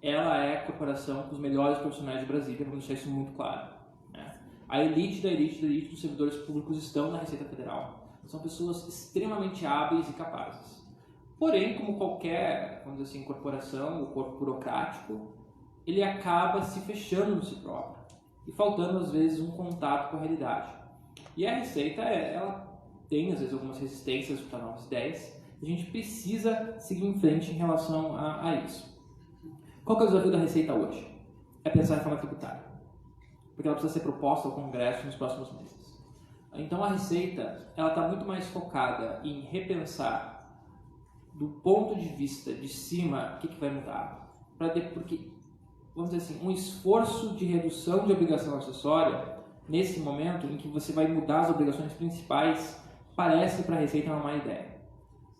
ela é a corporação com os melhores profissionais de Brasília, vamos deixar isso muito claro. A elite da elite da elite dos servidores públicos estão na Receita Federal. São pessoas extremamente hábeis e capazes. Porém, como qualquer, vamos dizer assim, corporação, o corpo burocrático, ele acaba se fechando no si próprio e faltando, às vezes, um contato com a realidade. E a Receita, ela tem, às vezes, algumas resistências para novas ideias. A gente precisa seguir em frente em relação a isso. Qual que é o desafio da Receita hoje? É pensar em reforma tributária. Porque ela precisa ser proposta ao Congresso nos próximos meses. Então a Receita está muito mais focada em repensar do ponto de vista de cima o que vai mudar. Porque, vamos dizer assim, um esforço de redução de obrigação acessória, nesse momento em que você vai mudar as obrigações principais, parece para a Receita uma má ideia.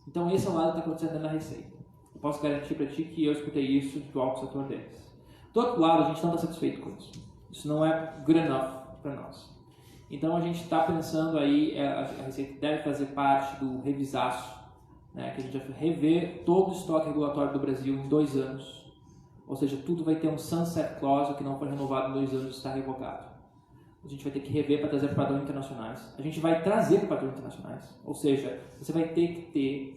Então esse é o lado que está acontecendo dentro da Receita. Eu posso garantir para ti que eu escutei isso do alto setor deles. Do outro lado, a gente não está satisfeito com isso. Isso não é good enough para nós. Então a gente está pensando aí, a Receita deve fazer parte do revisaço, né, que a gente vai rever todo o estoque regulatório do Brasil em 2 anos. Ou seja, tudo vai ter um sunset clause, o que não foi renovado em 2 anos está revogado. A gente vai ter que rever para trazer para padrões internacionais. A gente vai trazer para padrões internacionais. Ou seja, você vai ter que ter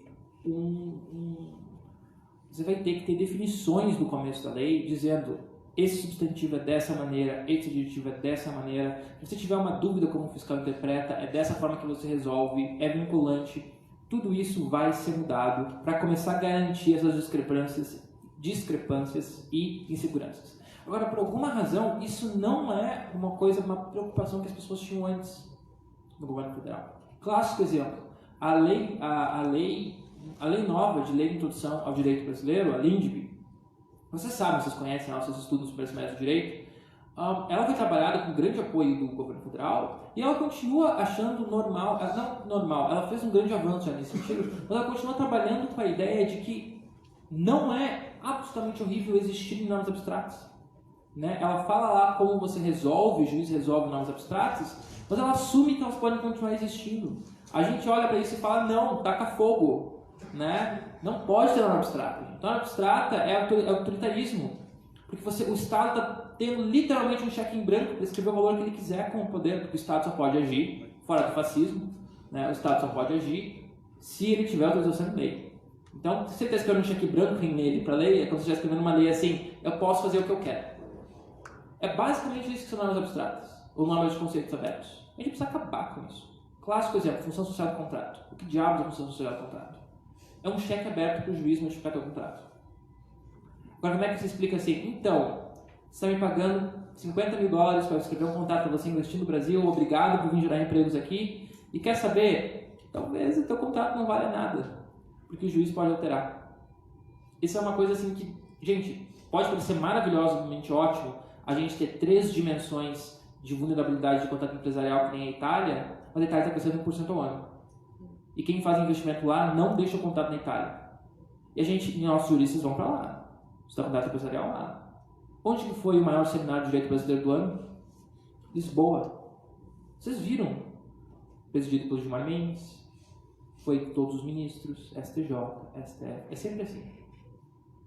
você vai ter que ter definições no começo da lei dizendo esse substantivo é dessa maneira, esse adjetivo é dessa maneira. Se você tiver uma dúvida como o fiscal interpreta, é dessa forma que você resolve, é vinculante. Tudo isso vai ser mudado para começar a garantir essas discrepâncias e inseguranças. Agora, por alguma razão, isso não é uma preocupação que as pessoas tinham antes no governo federal. Clássico exemplo, a lei nova de lei de introdução ao direito brasileiro, a LINDB, vocês sabem, vocês conhecem nossos estudos sobre esse método de direito, ela foi trabalhada com grande apoio do governo federal e ela continua achando normal, não normal, ela fez um grande avanço já nesse sentido, mas ela continua trabalhando com a ideia de que não é absolutamente horrível existir normas abstratas. Né? Ela fala lá como você resolve, o juiz resolve normas abstratas, mas ela assume que elas podem continuar existindo. A gente olha para isso e fala, não, taca fogo. Né? Não pode ter norma abstrata. Gente. Norma abstrata é autoritarismo. Porque o Estado está tendo literalmente um cheque em branco para escrever o valor que ele quiser com o poder, porque o Estado só pode agir, fora do fascismo, né? O Estado só pode agir se ele tiver autorização de lei. Então, se você está escrevendo um cheque branco nele para lei, é como se você estivesse escrevendo uma lei assim, eu posso fazer o que eu quero. É basicamente isso que são normas abstratas, ou normas de conceitos abertos. A gente precisa acabar com isso. Clássico exemplo, função social do contrato. O que diabos é função social do contrato? É um cheque aberto para o juiz notificar o contrato. Agora, como é que você explica assim? Então, você está me pagando $50 mil para escrever um contrato para você investir no Brasil, obrigado por vir gerar empregos aqui, e quer saber? Talvez o teu contrato não valha nada, porque o juiz pode alterar. Isso é uma coisa assim que, gente, pode parecer maravilhosamente ótimo a gente ter 3 dimensões de vulnerabilidade de contrato empresarial que nem a Itália, mas a Itália está crescendo 1% ao ano. E quem faz investimento lá não deixa o contrato na Itália. E nossos juristas vão para lá. Estudar contrato empresarial lá. Onde que foi o maior seminário de direito brasileiro do ano? Lisboa. Vocês viram? Presidido pelo Gilmar Mendes. Foi todos os ministros, STJ, STF. É sempre assim.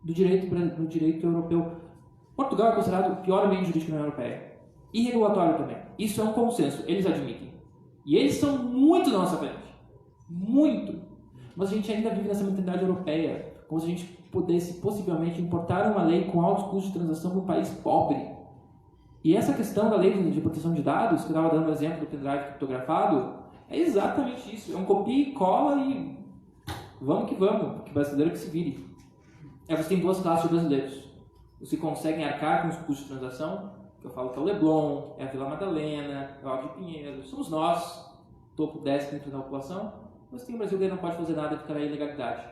Do direito europeu. Portugal é considerado o pior ambiente jurídico da União Europeia. E regulatório também. Isso é um consenso, eles admitem. E eles são muito na nossa frente. Muito. Mas a gente ainda vive nessa mentalidade europeia. Como se a gente pudesse possivelmente importar uma lei com altos custos de transação para um país pobre. E essa questão da lei de proteção de dados, que eu estava dando o exemplo do pendrive criptografado, é exatamente isso. É um copia e cola e vamos que vamos, porque brasileiro que se vire. Você tem 2 classes de brasileiros. Os que conseguem arcar com os custos de transação, que eu falo que é o Leblon, é a Vila Madalena, é o Alto de Pinheiro, somos nós, topo 10% da população, mas tem um Brasil que não pode fazer nada e ficar na ilegalidade.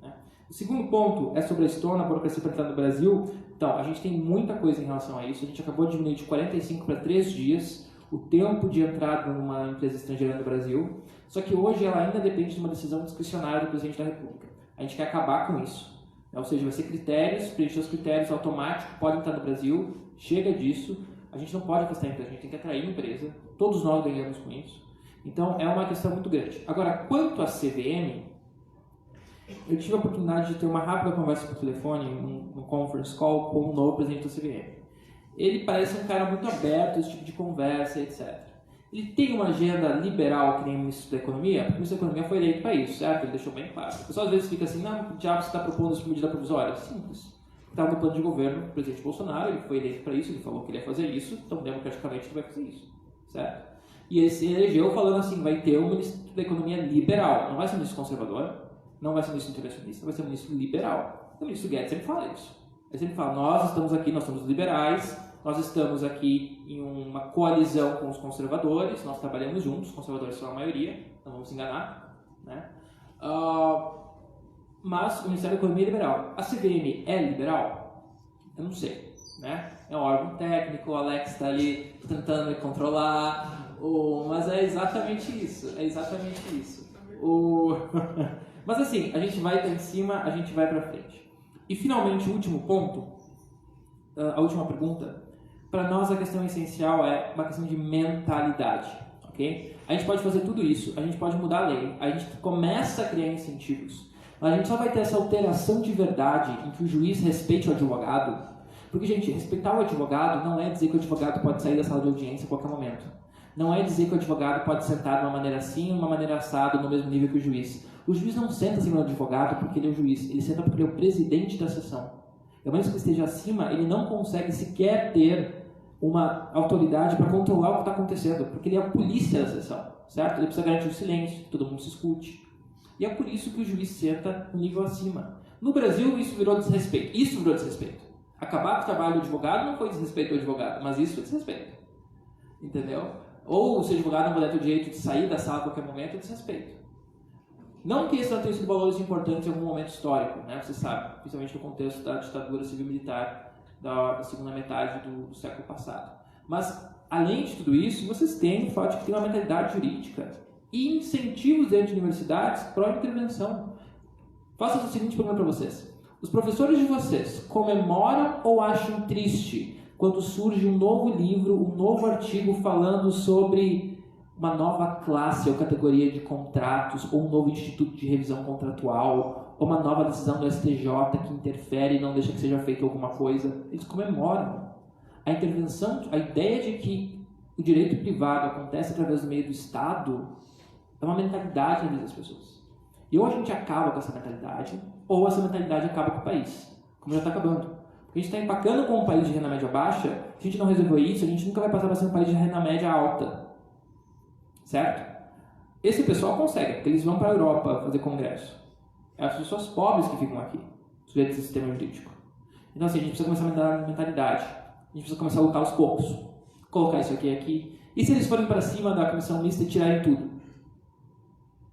Né? O segundo ponto é sobre a Estônia, a burocracia para entrar no Brasil. Então, a gente tem muita coisa em relação a isso. A gente acabou de diminuir de 45 para 3 dias o tempo de entrada numa empresa estrangeira no Brasil. Só que hoje ela ainda depende de uma decisão discricionária do presidente da República. A gente quer acabar com isso. Ou seja, vai ser critérios, preencher os critérios automáticos, podem entrar no Brasil, chega disso, a gente não pode afastar a empresa, a gente tem que atrair a empresa, todos nós ganhamos com isso. Então, é uma questão muito grande. Agora, quanto à CVM, eu tive a oportunidade de ter uma rápida conversa por telefone, um conference call com o novo presidente da CVM. Ele parece um cara muito aberto a esse tipo de conversa, etc. Ele tem uma agenda liberal, que nem o ministro da Economia, porque o ministro da Economia foi eleito para isso, certo? Ele deixou bem claro. O pessoal às vezes fica assim, não, o diabo você está propondo essa medida provisória? Simples. Estava no plano de governo do presidente Bolsonaro, ele foi eleito para isso, ele falou que ele ia fazer isso, então democraticamente ele vai fazer isso, certo? E ele se elegeu falando assim, vai ter um ministro da Economia liberal, não vai ser um ministro conservador, não vai ser um ministro intervencionista, vai ser um ministro liberal. O ministro Guedes sempre fala isso. Ele sempre fala, nós estamos aqui, nós somos liberais, nós estamos aqui em uma coalizão com os conservadores, nós trabalhamos juntos, os conservadores são a maioria, não vamos se enganar, né? Mas o Ministério da Economia é liberal. A CVM é liberal? Eu não sei, né? É um órgão técnico, o Alex está ali tentando me controlar, mas é exatamente isso, Mas assim, a gente vai estar em cima, a gente vai para frente. E finalmente, o último ponto, a última pergunta, para nós a questão essencial é uma questão de mentalidade, ok? A gente pode fazer tudo isso, a gente pode mudar a lei, a gente começa a criar incentivos, mas a gente só vai ter essa alteração de verdade em que o juiz respeite o advogado, porque, gente, respeitar o advogado não é dizer que o advogado pode sair da sala de audiência a qualquer momento. Não é dizer que o advogado pode sentar de uma maneira assim, uma maneira assada, no mesmo nível que o juiz. O juiz não senta acima do advogado porque ele é o juiz, ele senta porque ele é o presidente da sessão. E ao menos que ele esteja acima, ele não consegue sequer ter uma autoridade para controlar o que está acontecendo, porque ele é a polícia da sessão, certo? Ele precisa garantir o silêncio, que todo mundo se escute. E é por isso que o juiz senta um nível acima. No Brasil, isso virou desrespeito. Isso virou desrespeito. Acabar com o trabalho do advogado não foi desrespeito ao advogado, mas isso foi desrespeito. Entendeu? Ou se o advogado não puder ter o direito de sair da sala a qualquer momento, é desrespeito. Não que esses não tenham sido valores importantes em algum momento histórico, né? Você sabe, principalmente no contexto da ditadura civil-militar da segunda metade do século passado. Mas, além de tudo isso, vocês têm o fato de que tem uma mentalidade jurídica e incentivos dentro de universidades pró-intervenção. Faço o seguinte pergunta para vocês. Os professores de vocês comemoram ou acham triste quando surge um novo livro, um novo artigo falando sobre uma nova classe ou categoria de contratos, ou um novo instituto de revisão contratual, ou uma nova decisão do STJ que interfere e não deixa que seja feita alguma coisa? Eles comemoram. A intervenção, a ideia de que o direito privado acontece através do meio do Estado é uma mentalidade na vida das pessoas. E ou a gente acaba com essa mentalidade, ou essa mentalidade acaba com o país, como já está acabando. Porque a gente está empacando com um país de renda média baixa, se a gente não resolver isso, a gente nunca vai passar para ser um país de renda média alta. Certo? Esse pessoal consegue, porque eles vão para a Europa fazer congresso. É as pessoas pobres que ficam aqui, sujeitos ao sistema jurídico. Então assim, a gente precisa começar a mudar a mentalidade. A gente precisa começar a lutar aos poucos. Colocar isso aqui. E se eles forem para cima da comissão mista e tirarem tudo?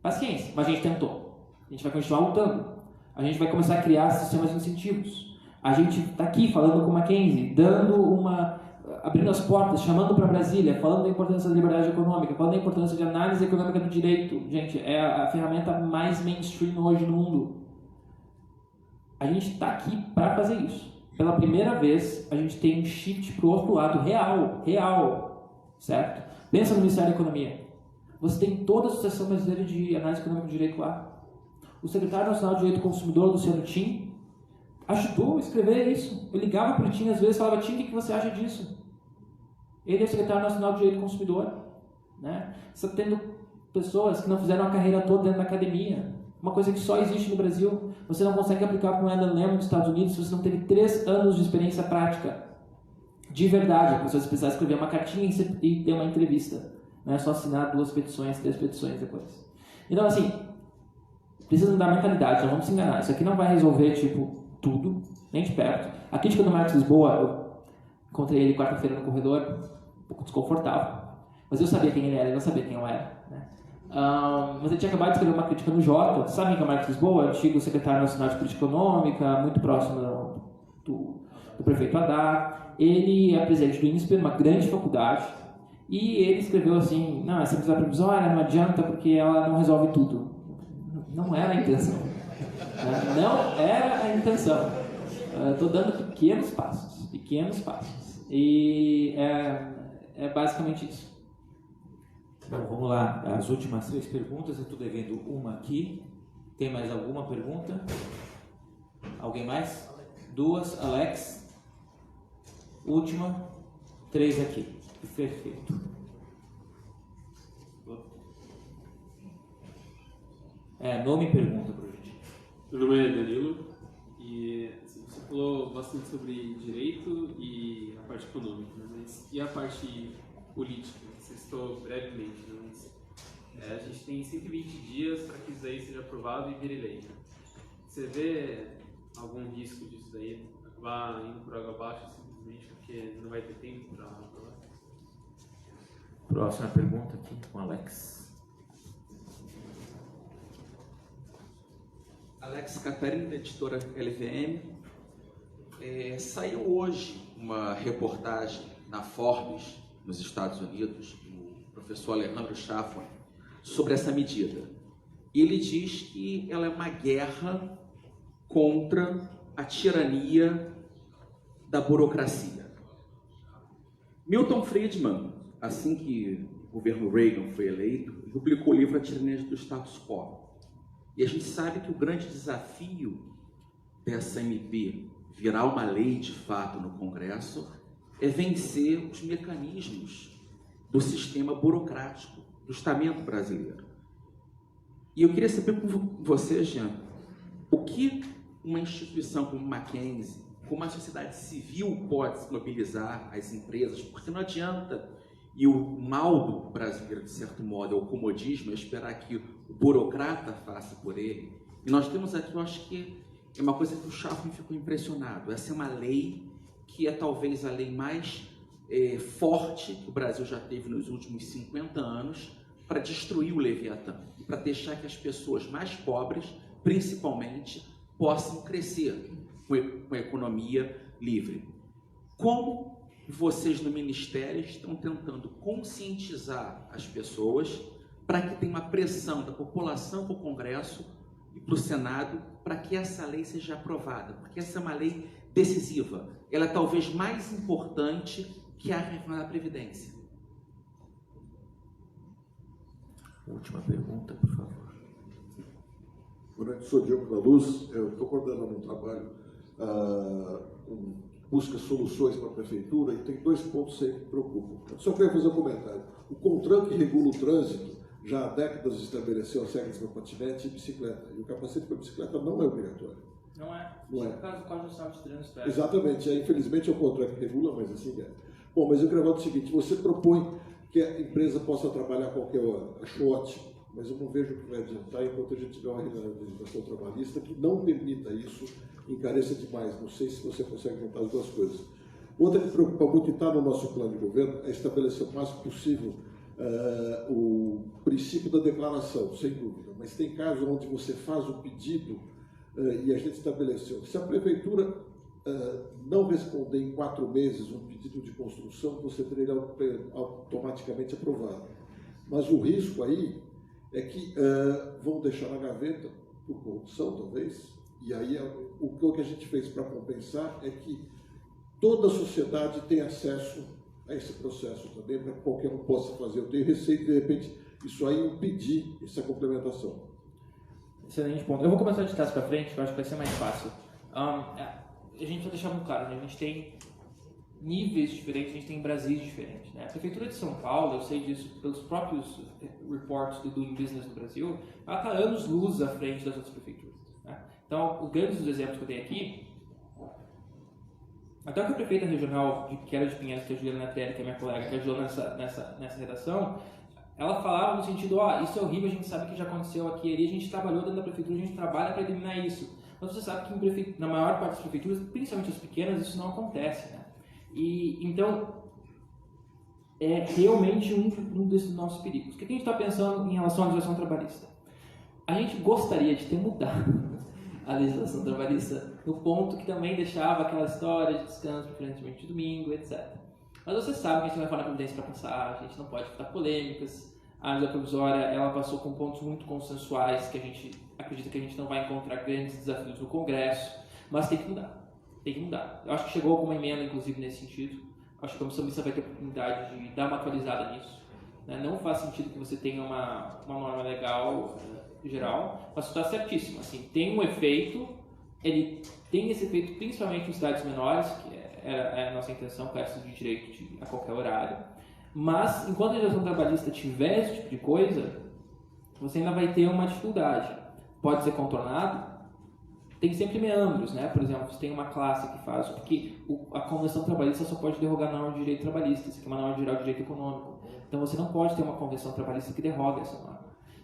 Paciência, mas a gente tentou. A gente vai continuar lutando. A gente vai começar a criar sistemas de incentivos. A gente está aqui falando com o Mackenzie, abrindo as portas, chamando para Brasília, falando da importância da liberdade econômica, falando da importância de análise econômica do direito. Gente, é a ferramenta mais mainstream hoje no mundo. A gente está aqui para fazer isso. Pela primeira vez, a gente tem um shift para o outro lado, real, certo? Pensa no Ministério da Economia. Você tem toda a Associação Brasileira de Análise Econômica do Direito lá. O secretário nacional de Direito do Consumidor, Luciano Tim, ajudou a escrever isso. Eu ligava para o Tim às vezes e falava: Tim, o que você acha disso? Ele é o secretário nacional de Direito do Consumidor. Né? Você está tendo pessoas que não fizeram a carreira toda dentro da academia. Uma coisa que só existe no Brasil. Você não consegue aplicar para um Adam Lemon nos Estados Unidos se você não teve 3 anos de experiência prática. De verdade. Você precisa escrever uma cartinha e ter uma entrevista. Não é só assinar 2 petições, 3 petições depois. Então, assim, precisa mudar a mentalidade. Não vamos se enganar. Isso aqui não vai resolver, tudo, nem de perto. A crítica do Marcos Lisboa, eu encontrei ele quarta-feira no corredor, um pouco desconfortável. Mas eu sabia quem ele era, ele não sabia quem eu era. Né? Mas ele tinha acabado de escrever uma crítica no Jota. Sabe quem é o Marcos Lisboa? Antigo secretário nacional de política econômica, muito próximo do prefeito Haddad. Ele é presidente do INSPER, uma grande faculdade, e ele escreveu assim: não, essa medida provisória não adianta porque ela não resolve tudo. Não era a intenção. Não era a intenção. Estou dando pequenos passos. E é basicamente isso. Bom, vamos lá. As últimas 3 perguntas. Eu estou devendo uma aqui. Tem mais alguma pergunta? Alguém mais? 2, Alex. Última. 3 aqui. Perfeito. Nome e pergunta, por gente. Meu nome é Danilo e você falou bastante sobre direito e a parte econômica, né? Mas e a parte política? Você citou brevemente, né? Mas, a gente tem 120 dias para que isso daí seja aprovado e vire lei. Né? Você vê algum risco disso daí acabar indo por água abaixo simplesmente porque não vai ter tempo para aprovar? Próxima pergunta aqui com o Alex. Alex Catarina, da editora LVM. Saiu hoje uma reportagem na Forbes, nos Estados Unidos, do professor Alejandro Schaffer, sobre essa medida. Ele diz que ela é uma guerra contra a tirania da burocracia. Milton Friedman, assim que o governo Reagan foi eleito, publicou o livro A Tirania do Status Quo. E a gente sabe que o grande desafio dessa MP virar uma lei de fato no Congresso é vencer os mecanismos do sistema burocrático, do estamento brasileiro. E eu queria saber com você, Jean, o que uma instituição como Mackenzie, como a sociedade civil pode se mobilizar as empresas, porque não adianta, e o mal do brasileiro, de certo modo, é o comodismo, é esperar que o burocrata faça por ele. E nós temos aqui, eu acho que é uma coisa que o Schaffer ficou impressionado. Essa é uma lei que é talvez a lei mais forte que o Brasil já teve nos últimos 50 anos para destruir o Leviatã, para deixar que as pessoas mais pobres, principalmente, possam crescer com a economia livre. Como vocês no Ministério estão tentando conscientizar as pessoas para que tenha uma pressão da população para o Congresso e para o Senado para que essa lei seja aprovada? Porque essa é uma lei decisiva. Ela é talvez mais importante que a reforma da Previdência. Última pergunta, por favor. Boa noite, sou Diogo da Luz. Eu estou coordenando um trabalho com busca soluções para a prefeitura e tem 2 pontos que me preocupam. Eu só queria fazer um comentário. O CONTRAN, que regula o trânsito, já há décadas estabeleceu as regras para patinete e bicicleta. E o capacete para bicicleta não é obrigatório. Não é? Não é. No caso do Código Nacional de Trânsito. Exatamente. Infelizmente é o CONTRAN que regula, mas assim é. Bom, mas eu queria falar o seguinte, você propõe que a empresa possa trabalhar a qualquer hora. Acho ótimo, mas eu não vejo o que vai adiantar enquanto a gente tiver uma legislação trabalhista que não permita isso, encareça demais. Não sei se você consegue juntar as duas coisas. Outra que me preocupa muito e está no nosso plano de governo é estabelecer o máximo possível o princípio da declaração, sem dúvida. Mas tem casos onde você faz o pedido e a gente estabeleceu. Se a prefeitura não responder em 4 meses um pedido de construção, você teria automaticamente aprovado. Mas o risco aí é que vão deixar na gaveta por corrupção, talvez, e aí o que a gente fez para compensar é que toda a sociedade tem acesso a esse processo também, para que qualquer um possa fazer. Eu tenho receio de repente, isso aí impedir essa complementação. Excelente ponto. Eu vou começar de trás para frente, que eu acho que vai ser mais fácil. A gente vai deixar muito claro, né? A gente tem níveis diferentes, a gente tem Brasis diferentes. Né? A Prefeitura de São Paulo, eu sei disso pelos próprios reports do Doing Business do Brasil, ela está anos-luz à frente das outras prefeituras. Né? Então, os grandes exemplos que eu tenho aqui, até que a prefeita regional, que era de Pinheiros, que é a Juliana Natrelli, que é minha colega, que ajudou nessa redação, ela falava no sentido, isso é horrível, a gente sabe que já aconteceu aqui e ali, a gente trabalhou dentro da prefeitura, a gente trabalha para eliminar isso. Mas você sabe que na maior parte das prefeituras, principalmente as pequenas, isso não acontece. Né? E então, é realmente um desses nossos perigos. O que a gente está pensando em relação à legislação trabalhista? A gente gostaria de ter mudado a legislação trabalhista no ponto que também deixava aquela história de descanso preferentemente de domingo, etc. Mas você sabe que a gente vai falar na Previdência para passar, a gente não pode evitar polêmicas. A medida provisória, ela passou com pontos muito consensuais que a gente acredita que a gente não vai encontrar grandes desafios no Congresso, mas tem que mudar. Tem que mudar. Eu acho que chegou alguma emenda, inclusive, nesse sentido. Acho que a Comissão Mista vai ter a oportunidade de dar uma atualizada nisso. Né? Não faz sentido que você tenha uma norma legal geral, mas você está certíssimo. Assim, tem um efeito, ele tem esse efeito principalmente em cidades menores, que é a nossa intenção, carece de direito a qualquer horário. Mas, enquanto a legislação trabalhista tiver esse tipo de coisa, você ainda vai ter uma dificuldade. Pode ser contornado, tem sempre meandros, né? Por exemplo, você tem uma classe que faz, porque a convenção trabalhista só pode derrogar a norma de direito trabalhista, isso aqui é uma norma geral de direito econômico. Então você não pode ter uma convenção trabalhista que derroga essa norma.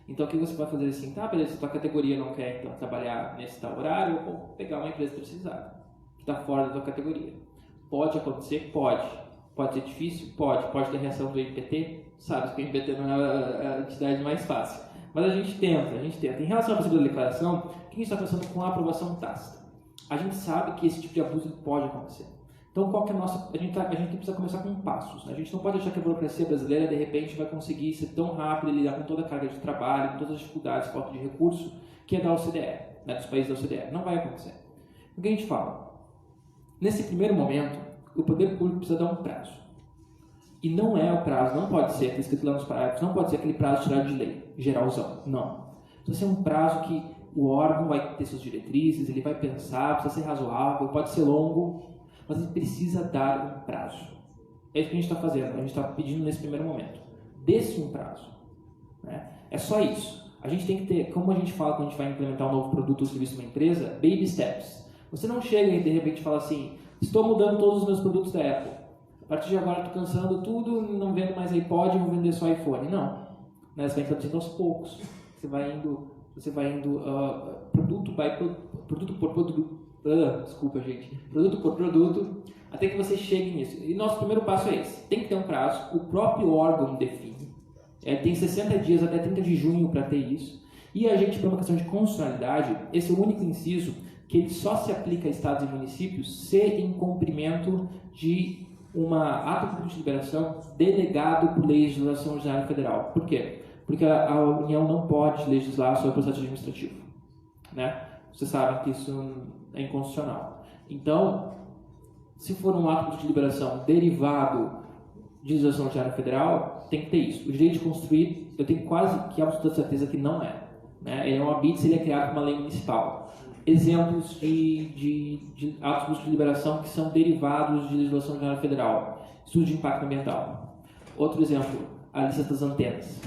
Então o que você vai fazer assim, beleza, se a tua categoria não quer então trabalhar nesse tal horário, ou pegar uma empresa terceirizada, que está fora da tua categoria. Pode acontecer? Pode. Pode ser difícil? Pode. Pode ter reação do IPT? Sabe que o IPT não é a entidade mais fácil. Mas a gente tenta. Em relação à possibilidade de declaração, o que a gente está pensando com a aprovação tácita? A gente sabe que esse tipo de abuso pode acontecer. Então, qual que é a nossa... A gente precisa começar com passos. Né? A gente não pode achar que a burocracia brasileira, de repente, vai conseguir ser tão rápida e lidar com toda a carga de trabalho, com todas as dificuldades, falta de recurso, que é da OCDE, né? Dos países da OCDE. Não vai acontecer. O que a gente fala? Nesse primeiro momento, o poder público precisa dar um prazo. E não é o prazo, não pode ser, está escrito lá nos parágrafos, não pode ser aquele prazo tirado de lei, geralzão. Não. Precisa ser um prazo que o órgão vai ter suas diretrizes, ele vai pensar, precisa ser razoável, pode ser longo, mas ele precisa dar um prazo. É isso que a gente está fazendo, a gente está pedindo nesse primeiro momento. Desse um prazo. Né? É só isso. A gente tem que ter, como a gente fala quando a gente vai implementar um novo produto ou serviço numa empresa, baby steps. Você não chega e de repente fala assim, estou mudando todos os meus produtos da Apple. A partir de agora estou cancelando tudo, não vendo mais iPod, vou vender só iPhone. Não. Né? Você vai introduzindo aos poucos. Você vai indo produto por produto, até que você chegue nisso. E nosso primeiro passo é esse. Tem que ter um prazo, o próprio órgão define. Tem 60 dias até 30 de junho para ter isso. E a gente, por uma questão de constitucionalidade, esse único inciso que ele só se aplica a estados e municípios se em cumprimento de ato público de liberação delegado por legislação ordinária federal. Por quê? Porque a União não pode legislar sobre o processo administrativo, né? Vocês sabem que isso é inconstitucional. Então, se for um ato de liberação derivado de legislação ordinária federal, tem que ter isso. O direito de construir, eu tenho quase que absoluta certeza que não é. Né? Ele é um habite se ele é criado por uma lei municipal. Exemplos de atos públicos de liberação que são derivados de legislação ordinária federal. Estudo de impacto ambiental. Outro exemplo, a licença das antenas.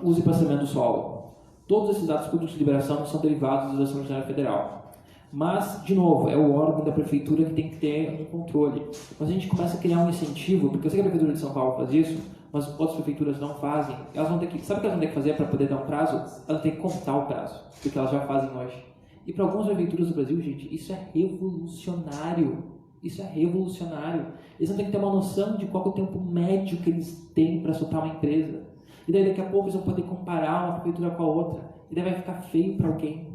Uso e passamento do solo. Todos esses atos públicos de liberação são derivados da legislação ordinária federal. Mas, de novo, é o órgão da prefeitura que tem que ter um controle. Mas a gente começa a criar um incentivo, porque eu sei que a prefeitura de São Paulo faz isso, mas outras prefeituras não fazem. Elas vão ter que, sabe o que elas vão ter que fazer para poder dar um prazo? Elas vão ter que contar o prazo, porque elas já fazem hoje. E para algumas prefeituras do Brasil, gente, isso é revolucionário. Isso é revolucionário. Eles vão ter que ter uma noção de qual é o tempo médio que eles têm para soltar uma empresa. E daí daqui a pouco eles vão poder comparar uma prefeitura com a outra. E daí vai ficar feio para alguém.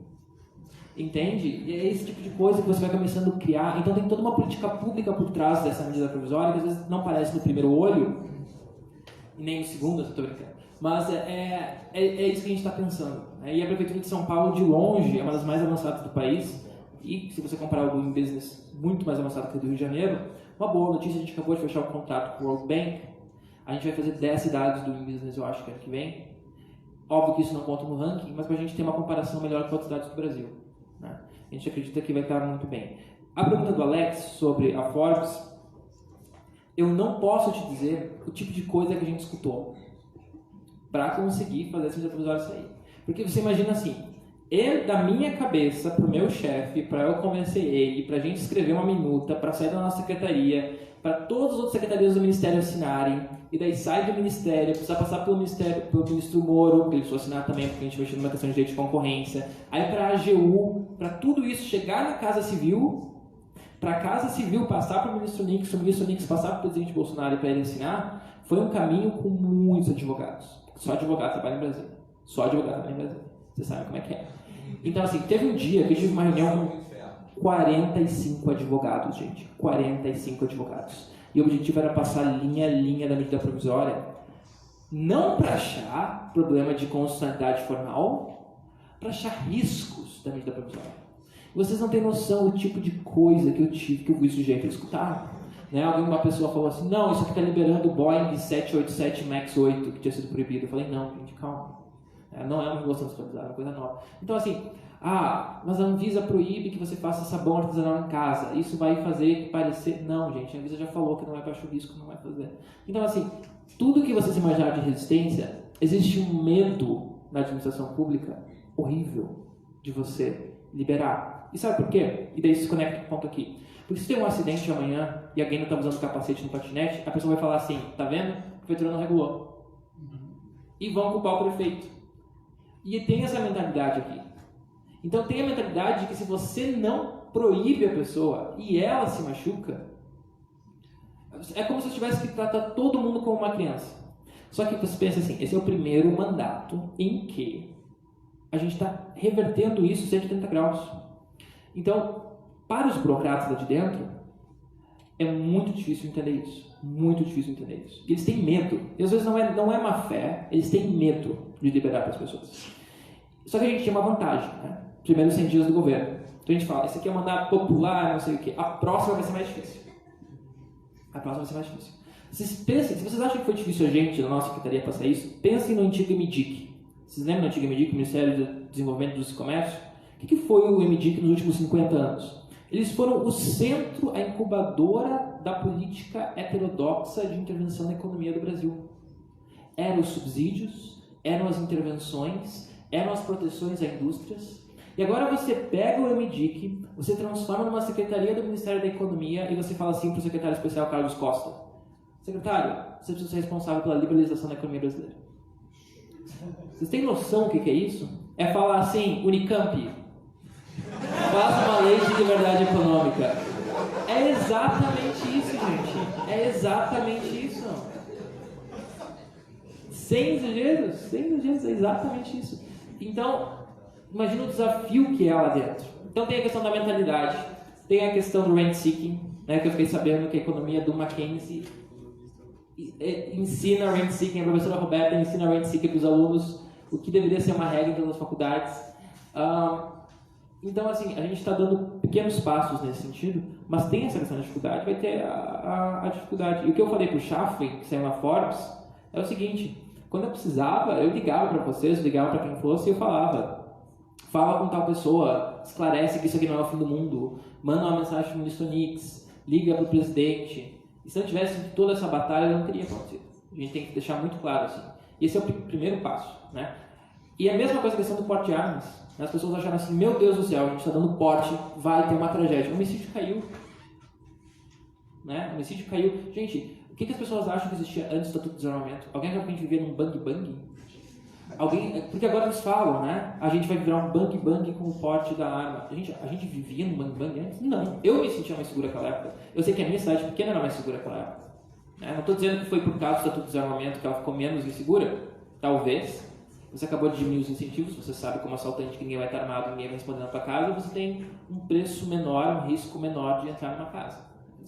Entende? E é esse tipo de coisa que você vai começando a criar. Então tem toda uma política pública por trás dessa medida provisória, que às vezes não parece no primeiro olho, e nem no segundo, eu estou brincando. Mas é isso que a gente está pensando. Né? E a Prefeitura de São Paulo, de longe, é uma das mais avançadas do país. E se você comparar o Doing Business, muito mais avançado que o do Rio de Janeiro, uma boa notícia, a gente acabou de fechar o contrato com o World Bank. A gente vai fazer 10 cidades do Doing Business, eu acho, que ano que vem. Óbvio que isso não conta no ranking, mas para a gente ter uma comparação melhor com outras cidades do Brasil. Né? A gente acredita que vai estar muito bem. A pergunta do Alex sobre a Forbes, eu não posso te dizer o tipo de coisa que a gente escutou para conseguir fazer essa medida provisória sair. Porque você imagina assim, da minha cabeça para o meu chefe, para eu convencer ele, para a gente escrever uma minuta, para sair da nossa secretaria, para todas as outras secretarias do Ministério assinarem, e daí sai do Ministério, precisa passar pelo ministro Moro, para ele precisa assinar também, porque a gente mexeu numa questão de direito de concorrência, aí para a AGU, para tudo isso chegar na Casa Civil, para a Casa Civil passar para o ministro Nix, o ministro Nix passar para o presidente Bolsonaro e para ele assinar, foi um caminho com muitos advogados. Só advogado trabalha em Brasília. Só advogado trabalha em Brasília. Você sabe como é que é. Então, assim, teve um dia que eu tive uma reunião com 45 advogados, gente. 45 advogados. E o objetivo era passar linha a linha da medida provisória, não para achar problema de constitucionalidade formal, para achar riscos da medida provisória. Vocês não têm noção do tipo de coisa que eu tive, que eu fui sujeito a escutar. Né? Uma pessoa falou assim, não, isso aqui está liberando o Boeing 787 MAX 8, que tinha sido proibido. Eu falei, não, gente, calma. Não é uma regulação desatualizada, é uma coisa nova. Então, assim, mas a Anvisa proíbe que você faça sabão artesanal em casa. Isso vai fazer parecer... Não, gente, a Anvisa já falou que não é baixo risco, não vai fazer. Então, assim, tudo que vocês imaginarem de resistência, existe um medo na administração pública horrível de você liberar. E sabe por quê? E daí se conecta com o ponto aqui. Porque se tem um acidente amanhã e alguém não está usando capacete no patinete, a pessoa vai falar assim, tá vendo? A prefeitura não regulou. E vão culpar o prefeito. E tem essa mentalidade aqui. Então tem a mentalidade de que se você não proíbe a pessoa e ela se machuca, é como se eu tivesse que tratar todo mundo como uma criança. Só que você pensa assim, esse é o primeiro mandato em que a gente está revertendo isso 180 graus. Então, para os burocratas lá de dentro, é muito difícil entender isso. Muito difícil entender isso. E eles têm medo. E às vezes não é má fé, eles têm medo de liberar para as pessoas. Só que a gente tinha uma vantagem, né? Primeiros 100 dias do governo. Então a gente fala, esse aqui é um mandato popular, não sei o quê. A próxima vai ser mais difícil. A próxima vai ser mais difícil. Vocês pensem, se vocês acham que foi difícil a gente, na nossa secretaria, passar isso, pensem no antigo MDIC. Vocês lembram do antigo MDIC, o Ministério do Desenvolvimento dos Comércios? O que foi o MDIC nos últimos 50 anos? Eles foram o centro, a incubadora da política heterodoxa de intervenção na economia do Brasil. Eram os subsídios, eram as intervenções, eram as proteções a indústrias. E agora você pega o MDIC, você transforma numa secretaria do Ministério da Economia e você fala assim para o secretário especial Carlos Costa: secretário, você precisa ser responsável pela liberalização da economia brasileira. Vocês têm noção do que é isso? É falar assim, Unicamp, faça uma lei de liberdade econômica. É exatamente isso, gente. É exatamente isso. Sem exageros, é exatamente isso. Então, imagina o desafio que é lá dentro. Então tem a questão da mentalidade, tem a questão do rent seeking, né, que eu fiquei sabendo que a economia do Mackenzie ensina rent seeking, a professora Roberta ensina rent seeking para os alunos, o que deveria ser uma regra em todas as faculdades. Então, assim, a gente está dando pequenos passos nesse sentido, mas tem essa questão da dificuldade, vai ter a dificuldade. E o que eu falei para o Schaffer, que saiu na Forbes, é o seguinte: quando eu precisava, eu ligava para vocês, ligava para quem fosse e eu falava: fala com tal pessoa, esclarece que isso aqui não é o fim do mundo, manda uma mensagem para o ministro Nix, liga para o presidente. E se não tivesse toda essa batalha, não teria acontecido. A gente tem que deixar muito claro assim. E esse é o primeiro passo, né? E a mesma coisa a questão do porte de armas. As pessoas acharam assim: meu Deus do céu, a gente está dando porte, vai ter uma tragédia. O homicídio caiu. Né? O homicídio caiu. Gente, o que as pessoas acham que existia antes do Estatuto de Desarmamento? Alguém achava que a gente vivia num bang-bang? Porque agora eles falam, né? A gente vai virar um bang-bang com o porte da arma. A gente vivia num bang-bang antes? Não. Eu me sentia mais seguro naquela época. Eu sei que a minha cidade pequena era mais segura naquela época. Né? Não estou dizendo que foi por causa do Estatuto de Desarmamento que ela ficou menos insegura. Talvez. Você acabou de diminuir os incentivos, você sabe como assaltante que ninguém vai estar armado, ninguém vai responder na tua casa, você tem um preço menor, um risco menor de entrar numa casa.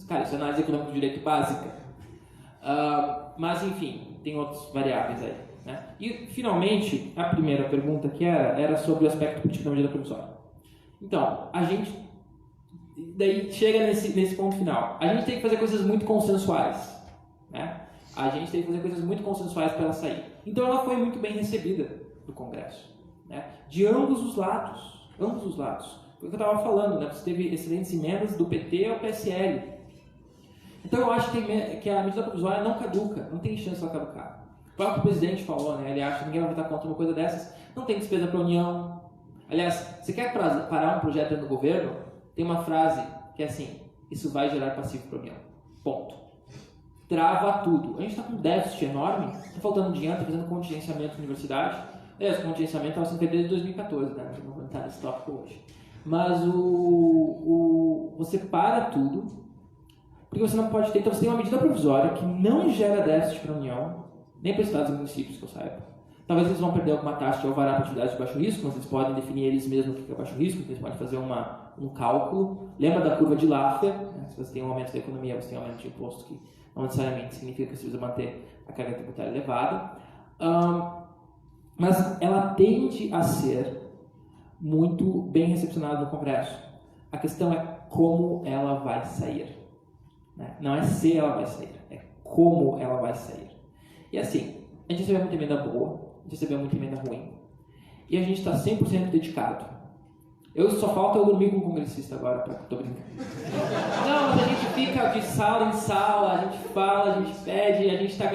Cara, isso é análise econômica do direito básica. Mas, enfim, tem outras variáveis aí. Né? E, finalmente, a primeira pergunta que era sobre o aspecto político da medida provisória. Então, a gente daí chega nesse ponto final. A gente tem que fazer coisas muito consensuais. Né? A gente tem que fazer coisas muito consensuais para ela sair. Então ela foi muito bem recebida no Congresso, né? De ambos os lados. Ambos os lados. Foi o que eu estava falando, né? Você teve excelentes emendas do PT ao PSL. Então eu acho que a medida provisória não caduca, não tem chance de ela caducar. O próprio presidente falou, né? Ele acha que ninguém vai votar contra uma coisa dessas. Não tem despesa para a União. Aliás, você quer parar um projeto dentro do governo? Tem uma frase que é assim: isso vai gerar passivo para a União. Ponto. Trava tudo. A gente está com um déficit enorme, está faltando dinheiro, está fazendo contingenciamento na universidade. Aliás, o contingenciamento estava sendo feito desde 2014, né? Não vou entrar nesse tópico hoje. Mas você para tudo, porque você não pode ter. Então você tem uma medida provisória que não gera déficit para a União, nem para estados e municípios, que eu saiba. Talvez eles vão perder alguma taxa de alvará para atividades de baixo risco, mas eles podem definir eles mesmos o que é baixo risco, eles podem fazer um cálculo. Lembra da curva de Laffer? Né? Se você tem um aumento da economia, você tem um aumento de imposto que não necessariamente significa que você precisa manter a carga tributária elevada. Mas ela tende a ser muito bem recepcionada no Congresso. A questão é como ela vai sair. Né? Não é se ela vai sair, é como ela vai sair. E assim, a gente recebeu muita emenda boa, a gente recebeu muita emenda ruim, e a gente está 100% dedicado. Só falta eu dormir com um congressista agora, tô brincando. Não, mas a gente fica de sala em sala, a gente fala, a gente pede, a gente está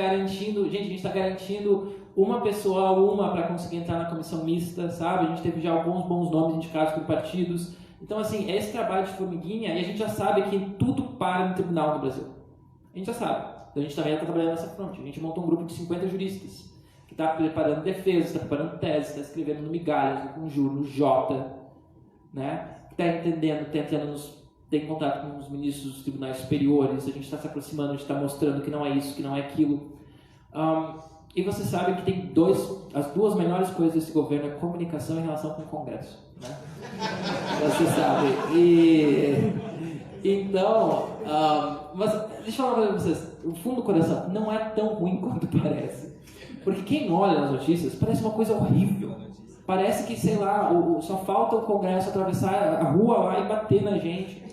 garantindo uma pessoa para conseguir entrar na comissão mista, sabe? A gente teve já alguns bons nomes indicados por partidos. Então, assim, é esse trabalho de formiguinha, e a gente já sabe que tudo para no tribunal no Brasil. A gente já sabe. Então, a gente também está trabalhando nessa fronte. A gente montou um grupo de 50 juristas, que está preparando defesa, está preparando tese, está escrevendo no Migalhas, no Conjuro, no Jota, né? Que está entendendo, tentando ter contato com os ministros dos tribunais superiores. A gente está se aproximando, a gente está mostrando que não é isso, que não é aquilo. E você sabe que tem as duas melhores coisas desse governo é comunicação em relação com o Congresso, né? Você sabe. Então, mas deixa eu falar uma coisa para vocês. O fundo do coração não é tão ruim quanto parece. Porque quem olha nas notícias parece uma coisa horrível. Parece que, sei lá, só falta o Congresso atravessar a rua lá e bater na gente.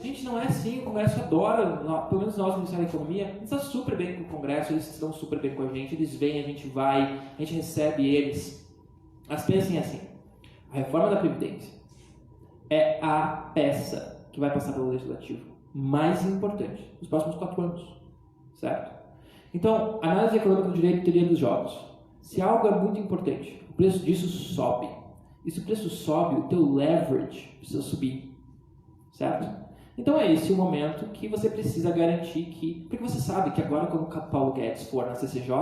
Gente, não é assim. O Congresso adora, pelo menos nós, no Ministério da Economia, a gente está super bem com o Congresso, eles estão super bem com a gente, eles vêm, a gente vai, a gente recebe eles. Mas pensem assim, a reforma da Previdência é a peça que vai passar pelo Legislativo mais importante nos próximos 4 anos, certo? Então, análise econômica do direito e teoria dos jogos. Se algo é muito importante, o preço disso sobe. E se o preço sobe, o teu leverage precisa subir, certo? Então é esse o momento que você precisa garantir que... Porque você sabe que agora, quando o Paulo Guedes for na CCJ,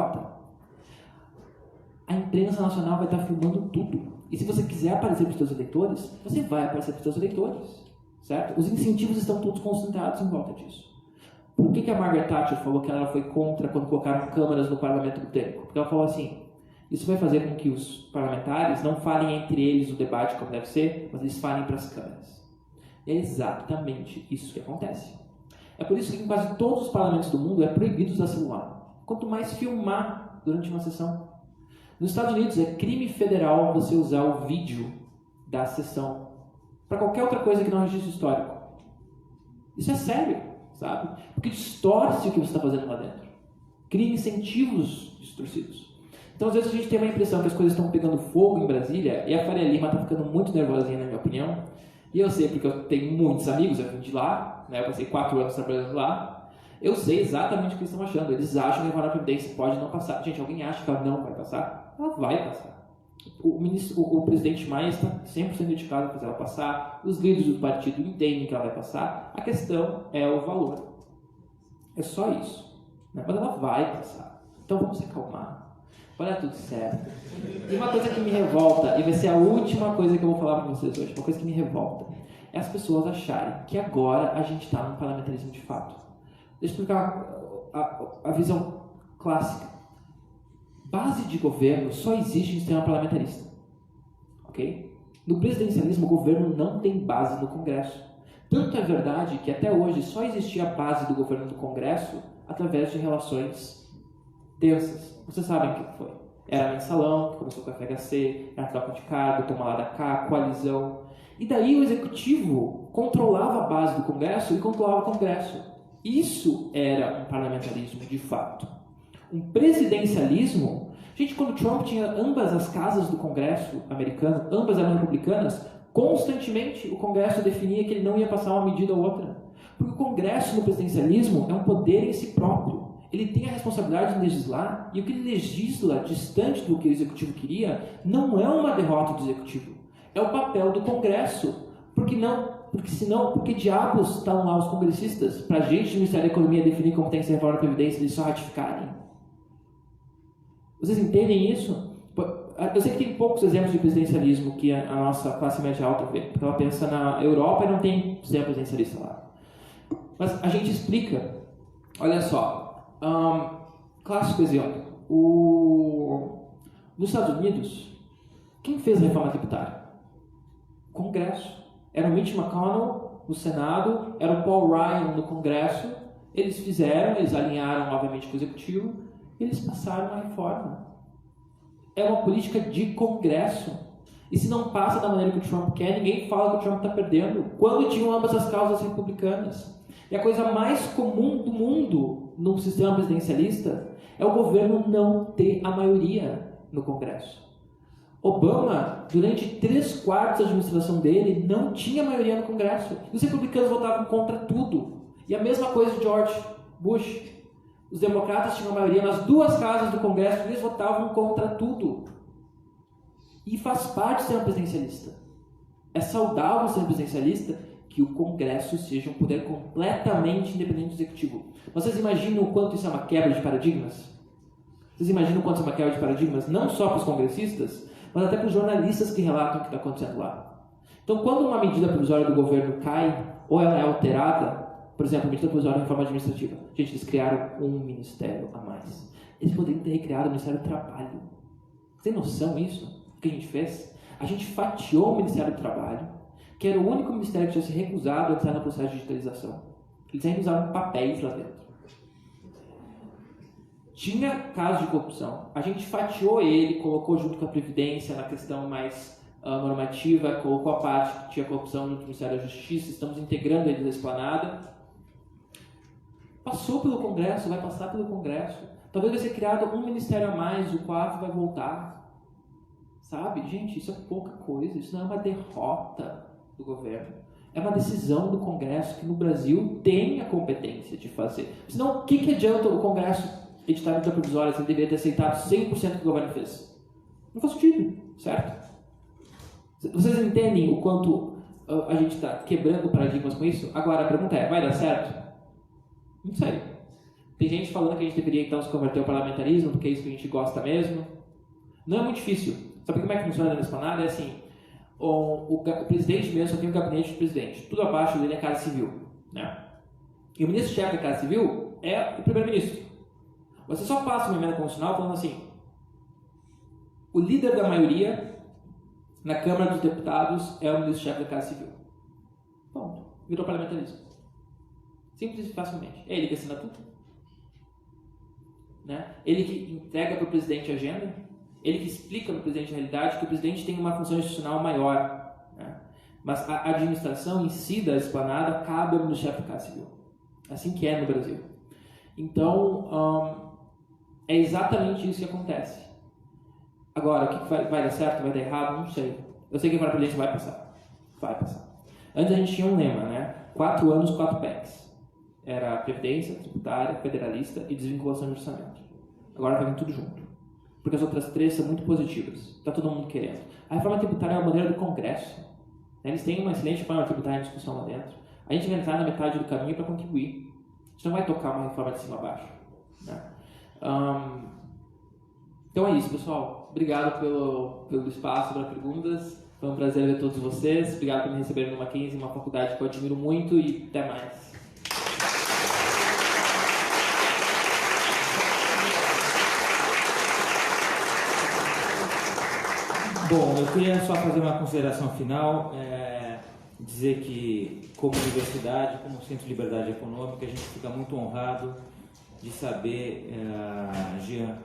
a imprensa nacional vai estar filmando tudo. E se você quiser aparecer para os seus eleitores, você vai aparecer para os seus eleitores, certo? Os incentivos estão todos concentrados em volta disso. Por que a Margaret Thatcher falou que ela foi contra quando colocaram câmeras no parlamento britânico? Porque ela falou assim, Isso vai fazer com que os parlamentares não falem entre eles o debate como deve ser, mas eles falem para as câmeras. E é exatamente isso que acontece. É por isso que em quase todos os parlamentos do mundo é proibido usar celular. Quanto mais filmar durante uma sessão. Nos Estados Unidos é crime federal você usar o vídeo da sessão para qualquer outra coisa que não registro histórico. Isso é sério, sabe? Porque distorce o que você está fazendo lá dentro. Cria incentivos distorcidos. Então, às vezes, a gente tem uma impressão que as coisas estão pegando fogo em Brasília e a Faria Lima está ficando muito nervosinha, na minha opinião. E eu sei porque eu tenho muitos amigos, eu vim de lá, né? Eu passei 4 anos trabalhando lá. Eu sei exatamente o que eles estão achando. Eles acham que a reforma da Previdência pode não passar. Gente, alguém acha que ela não vai passar? Ela vai passar. O presidente Maia está 100% dedicado a fazer ela passar. Os líderes do partido entendem que ela vai passar. A questão é o valor. É só isso. Né? Mas ela vai passar. Então vamos se acalmar. Vai dar tudo certo. E uma coisa que me revolta, e vai ser a última coisa que eu vou falar para vocês hoje, uma coisa que me revolta, é as pessoas acharem que agora a gente está num parlamentarismo de fato. Deixa eu explicar a visão clássica. Base de governo só existe em sistema parlamentarista. Ok? No presidencialismo, o governo não tem base no Congresso. Tanto é verdade que até hoje só existia a base do governo no Congresso através de relações tensas. Vocês sabem o que foi. Era mensalão, que começou com a FHC, era troca de cargo, toma lá da cá, coalizão. E daí o executivo controlava a base do Congresso e controlava o Congresso. Isso era um parlamentarismo de fato. Um presidencialismo... Gente, quando Trump tinha ambas as casas do Congresso americano, ambas eram republicanas, constantemente o Congresso definia que ele não ia passar uma medida ou outra. Porque o Congresso no presidencialismo é um poder em si próprio. Ele tem a responsabilidade de legislar, e o que ele legisla distante do que o executivo queria não é uma derrota do executivo, é o papel do Congresso. Porque diabos estão lá os congressistas para a gente do Ministério da Economia definir como tem que ser a reforma da Previdência e eles só ratificarem? Vocês entendem isso? Eu sei que tem poucos exemplos de presidencialismo que a nossa classe média alta vê, porque ela pensa na Europa e não tem sistema presidencialista lá. Mas a gente explica, olha só. Clássico exemplo. Nos Estados Unidos, quem fez a reforma tributária? O Congresso. Era o Mitch McConnell no Senado, era o Paul Ryan no Congresso. Eles alinharam obviamente com o Executivo, e eles passaram a reforma. É uma política de Congresso. E se não passa da maneira que o Trump quer, ninguém fala que o Trump está perdendo. Quando tinham ambas as causas republicanas. E a coisa mais comum do mundo no sistema presidencialista é o governo não ter a maioria no Congresso. Obama, durante 3/4 da administração dele, não tinha maioria no Congresso. E os republicanos votavam contra tudo. E a mesma coisa de George Bush. Os democratas tinham a maioria nas 2 casas do Congresso e eles votavam contra tudo. E faz parte do sistema presidencialista. É saudável o sistema presidencialista que o Congresso seja um poder completamente independente do Executivo. Vocês imaginam o quanto isso é uma quebra de paradigmas? Vocês imaginam o quanto isso é uma quebra de paradigmas? Não só para os congressistas, mas até para os jornalistas que relatam o que está acontecendo lá. Então, quando uma medida provisória do governo cai, ou ela é alterada, por exemplo, a medida provisória de reforma administrativa, gente, eles criaram um ministério a mais. Eles poderiam ter recriado o Ministério do Trabalho. Tem noção disso? O que a gente fez? A gente fatiou o Ministério do Trabalho, que era o único ministério que tinha se recusado a entrar no processo de digitalização. Eles ainda usavam papéis lá dentro. Tinha casos de corrupção. A gente fatiou ele, colocou junto com a Previdência na questão mais normativa, colocou a parte que tinha corrupção no Ministério da Justiça, estamos integrando eles na esplanada. Passou pelo Congresso, vai passar pelo Congresso. Talvez vai ser criado um ministério a mais, o COAF vai voltar. Sabe? Gente, isso é pouca coisa, isso não é uma derrota do governo. É uma decisão do Congresso que no Brasil tem a competência de fazer. Senão, o que adianta o Congresso editar medida provisória se ele deveria ter aceitado 100% do que o governo fez? Não faz sentido, certo? Vocês entendem o quanto a gente está quebrando paradigmas com isso? Agora, a pergunta é, vai dar certo? Não sei. Tem gente falando que a gente deveria então se converter ao parlamentarismo, porque é isso que a gente gosta mesmo. Não é muito difícil. Sabe como é que funciona na esplanada? É assim, o presidente mesmo só tem um gabinete do presidente. Tudo abaixo dele é a Casa Civil. Né? E o ministro-chefe da Casa Civil é o primeiro-ministro. Você só passa uma emenda constitucional falando assim, O líder da maioria na Câmara dos Deputados é o ministro-chefe da Casa Civil. Ponto. Virou parlamentarismo. Simples e facilmente. É ele que assina tudo. Né? Ele que entrega para o presidente a agenda. Ele que explica para o presidente a realidade que o presidente tem uma função institucional maior. Né? Mas a administração em si da esplanada cabe ao ministro-chefe da Casa Civil. Assim que é no Brasil. Então, é exatamente isso que acontece. Agora, o que vai dar certo, vai dar errado? Não sei. Eu sei que a presidência vai passar. Vai passar. Antes a gente tinha um lema, né? 4 anos, 4 PECs. Era Previdência, Tributária, Federalista e Desvinculação de Orçamento. Agora vai vir tudo junto. Porque as outras 3 são muito positivas. Está todo mundo querendo. A reforma tributária é uma bandeira do Congresso. Eles têm uma excelente reforma tributária em discussão lá dentro. A gente vai entrar na metade do caminho para contribuir. A gente não vai tocar uma reforma de cima a baixo. Né? Então é isso, pessoal. Obrigado pelo espaço para perguntas. Foi um prazer ver todos vocês. Obrigado por me receberem no Mackenzie, uma faculdade que eu admiro muito, e até mais. Bom, eu queria só fazer uma consideração final, dizer que, como universidade, como Centro de Liberdade Econômica, a gente fica muito honrado de saber, Jean,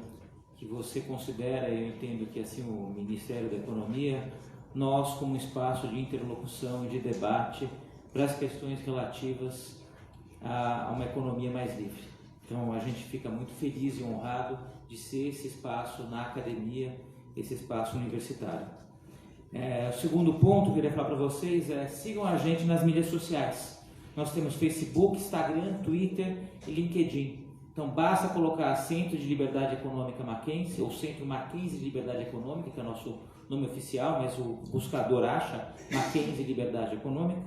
que você considera, eu entendo que assim o Ministério da Economia, nós como espaço de interlocução e de debate para as questões relativas a uma economia mais livre. Então a gente fica muito feliz e honrado de ser esse espaço na academia, esse espaço universitário. O segundo ponto que eu queria falar para vocês é: sigam a gente nas mídias sociais. Nós temos Facebook, Instagram, Twitter e LinkedIn. Então basta colocar Centro de Liberdade Econômica Mackenzie, ou Centro Mackenzie de Liberdade Econômica, que é o nosso nome oficial, mas o buscador acha Mackenzie Liberdade Econômica,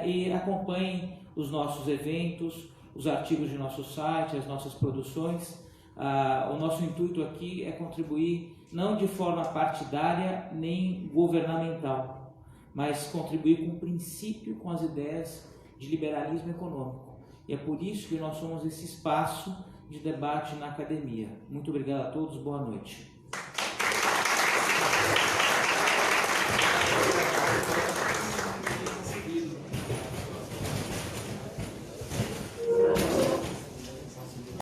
e acompanhem os nossos eventos, os artigos de nosso site, as nossas produções. O nosso intuito aqui é contribuir não de forma partidária nem governamental, mas contribuir com o princípio, com as ideias de liberalismo econômico. E é por isso que nós somos esse espaço de debate na academia. Muito obrigado a todos, boa noite.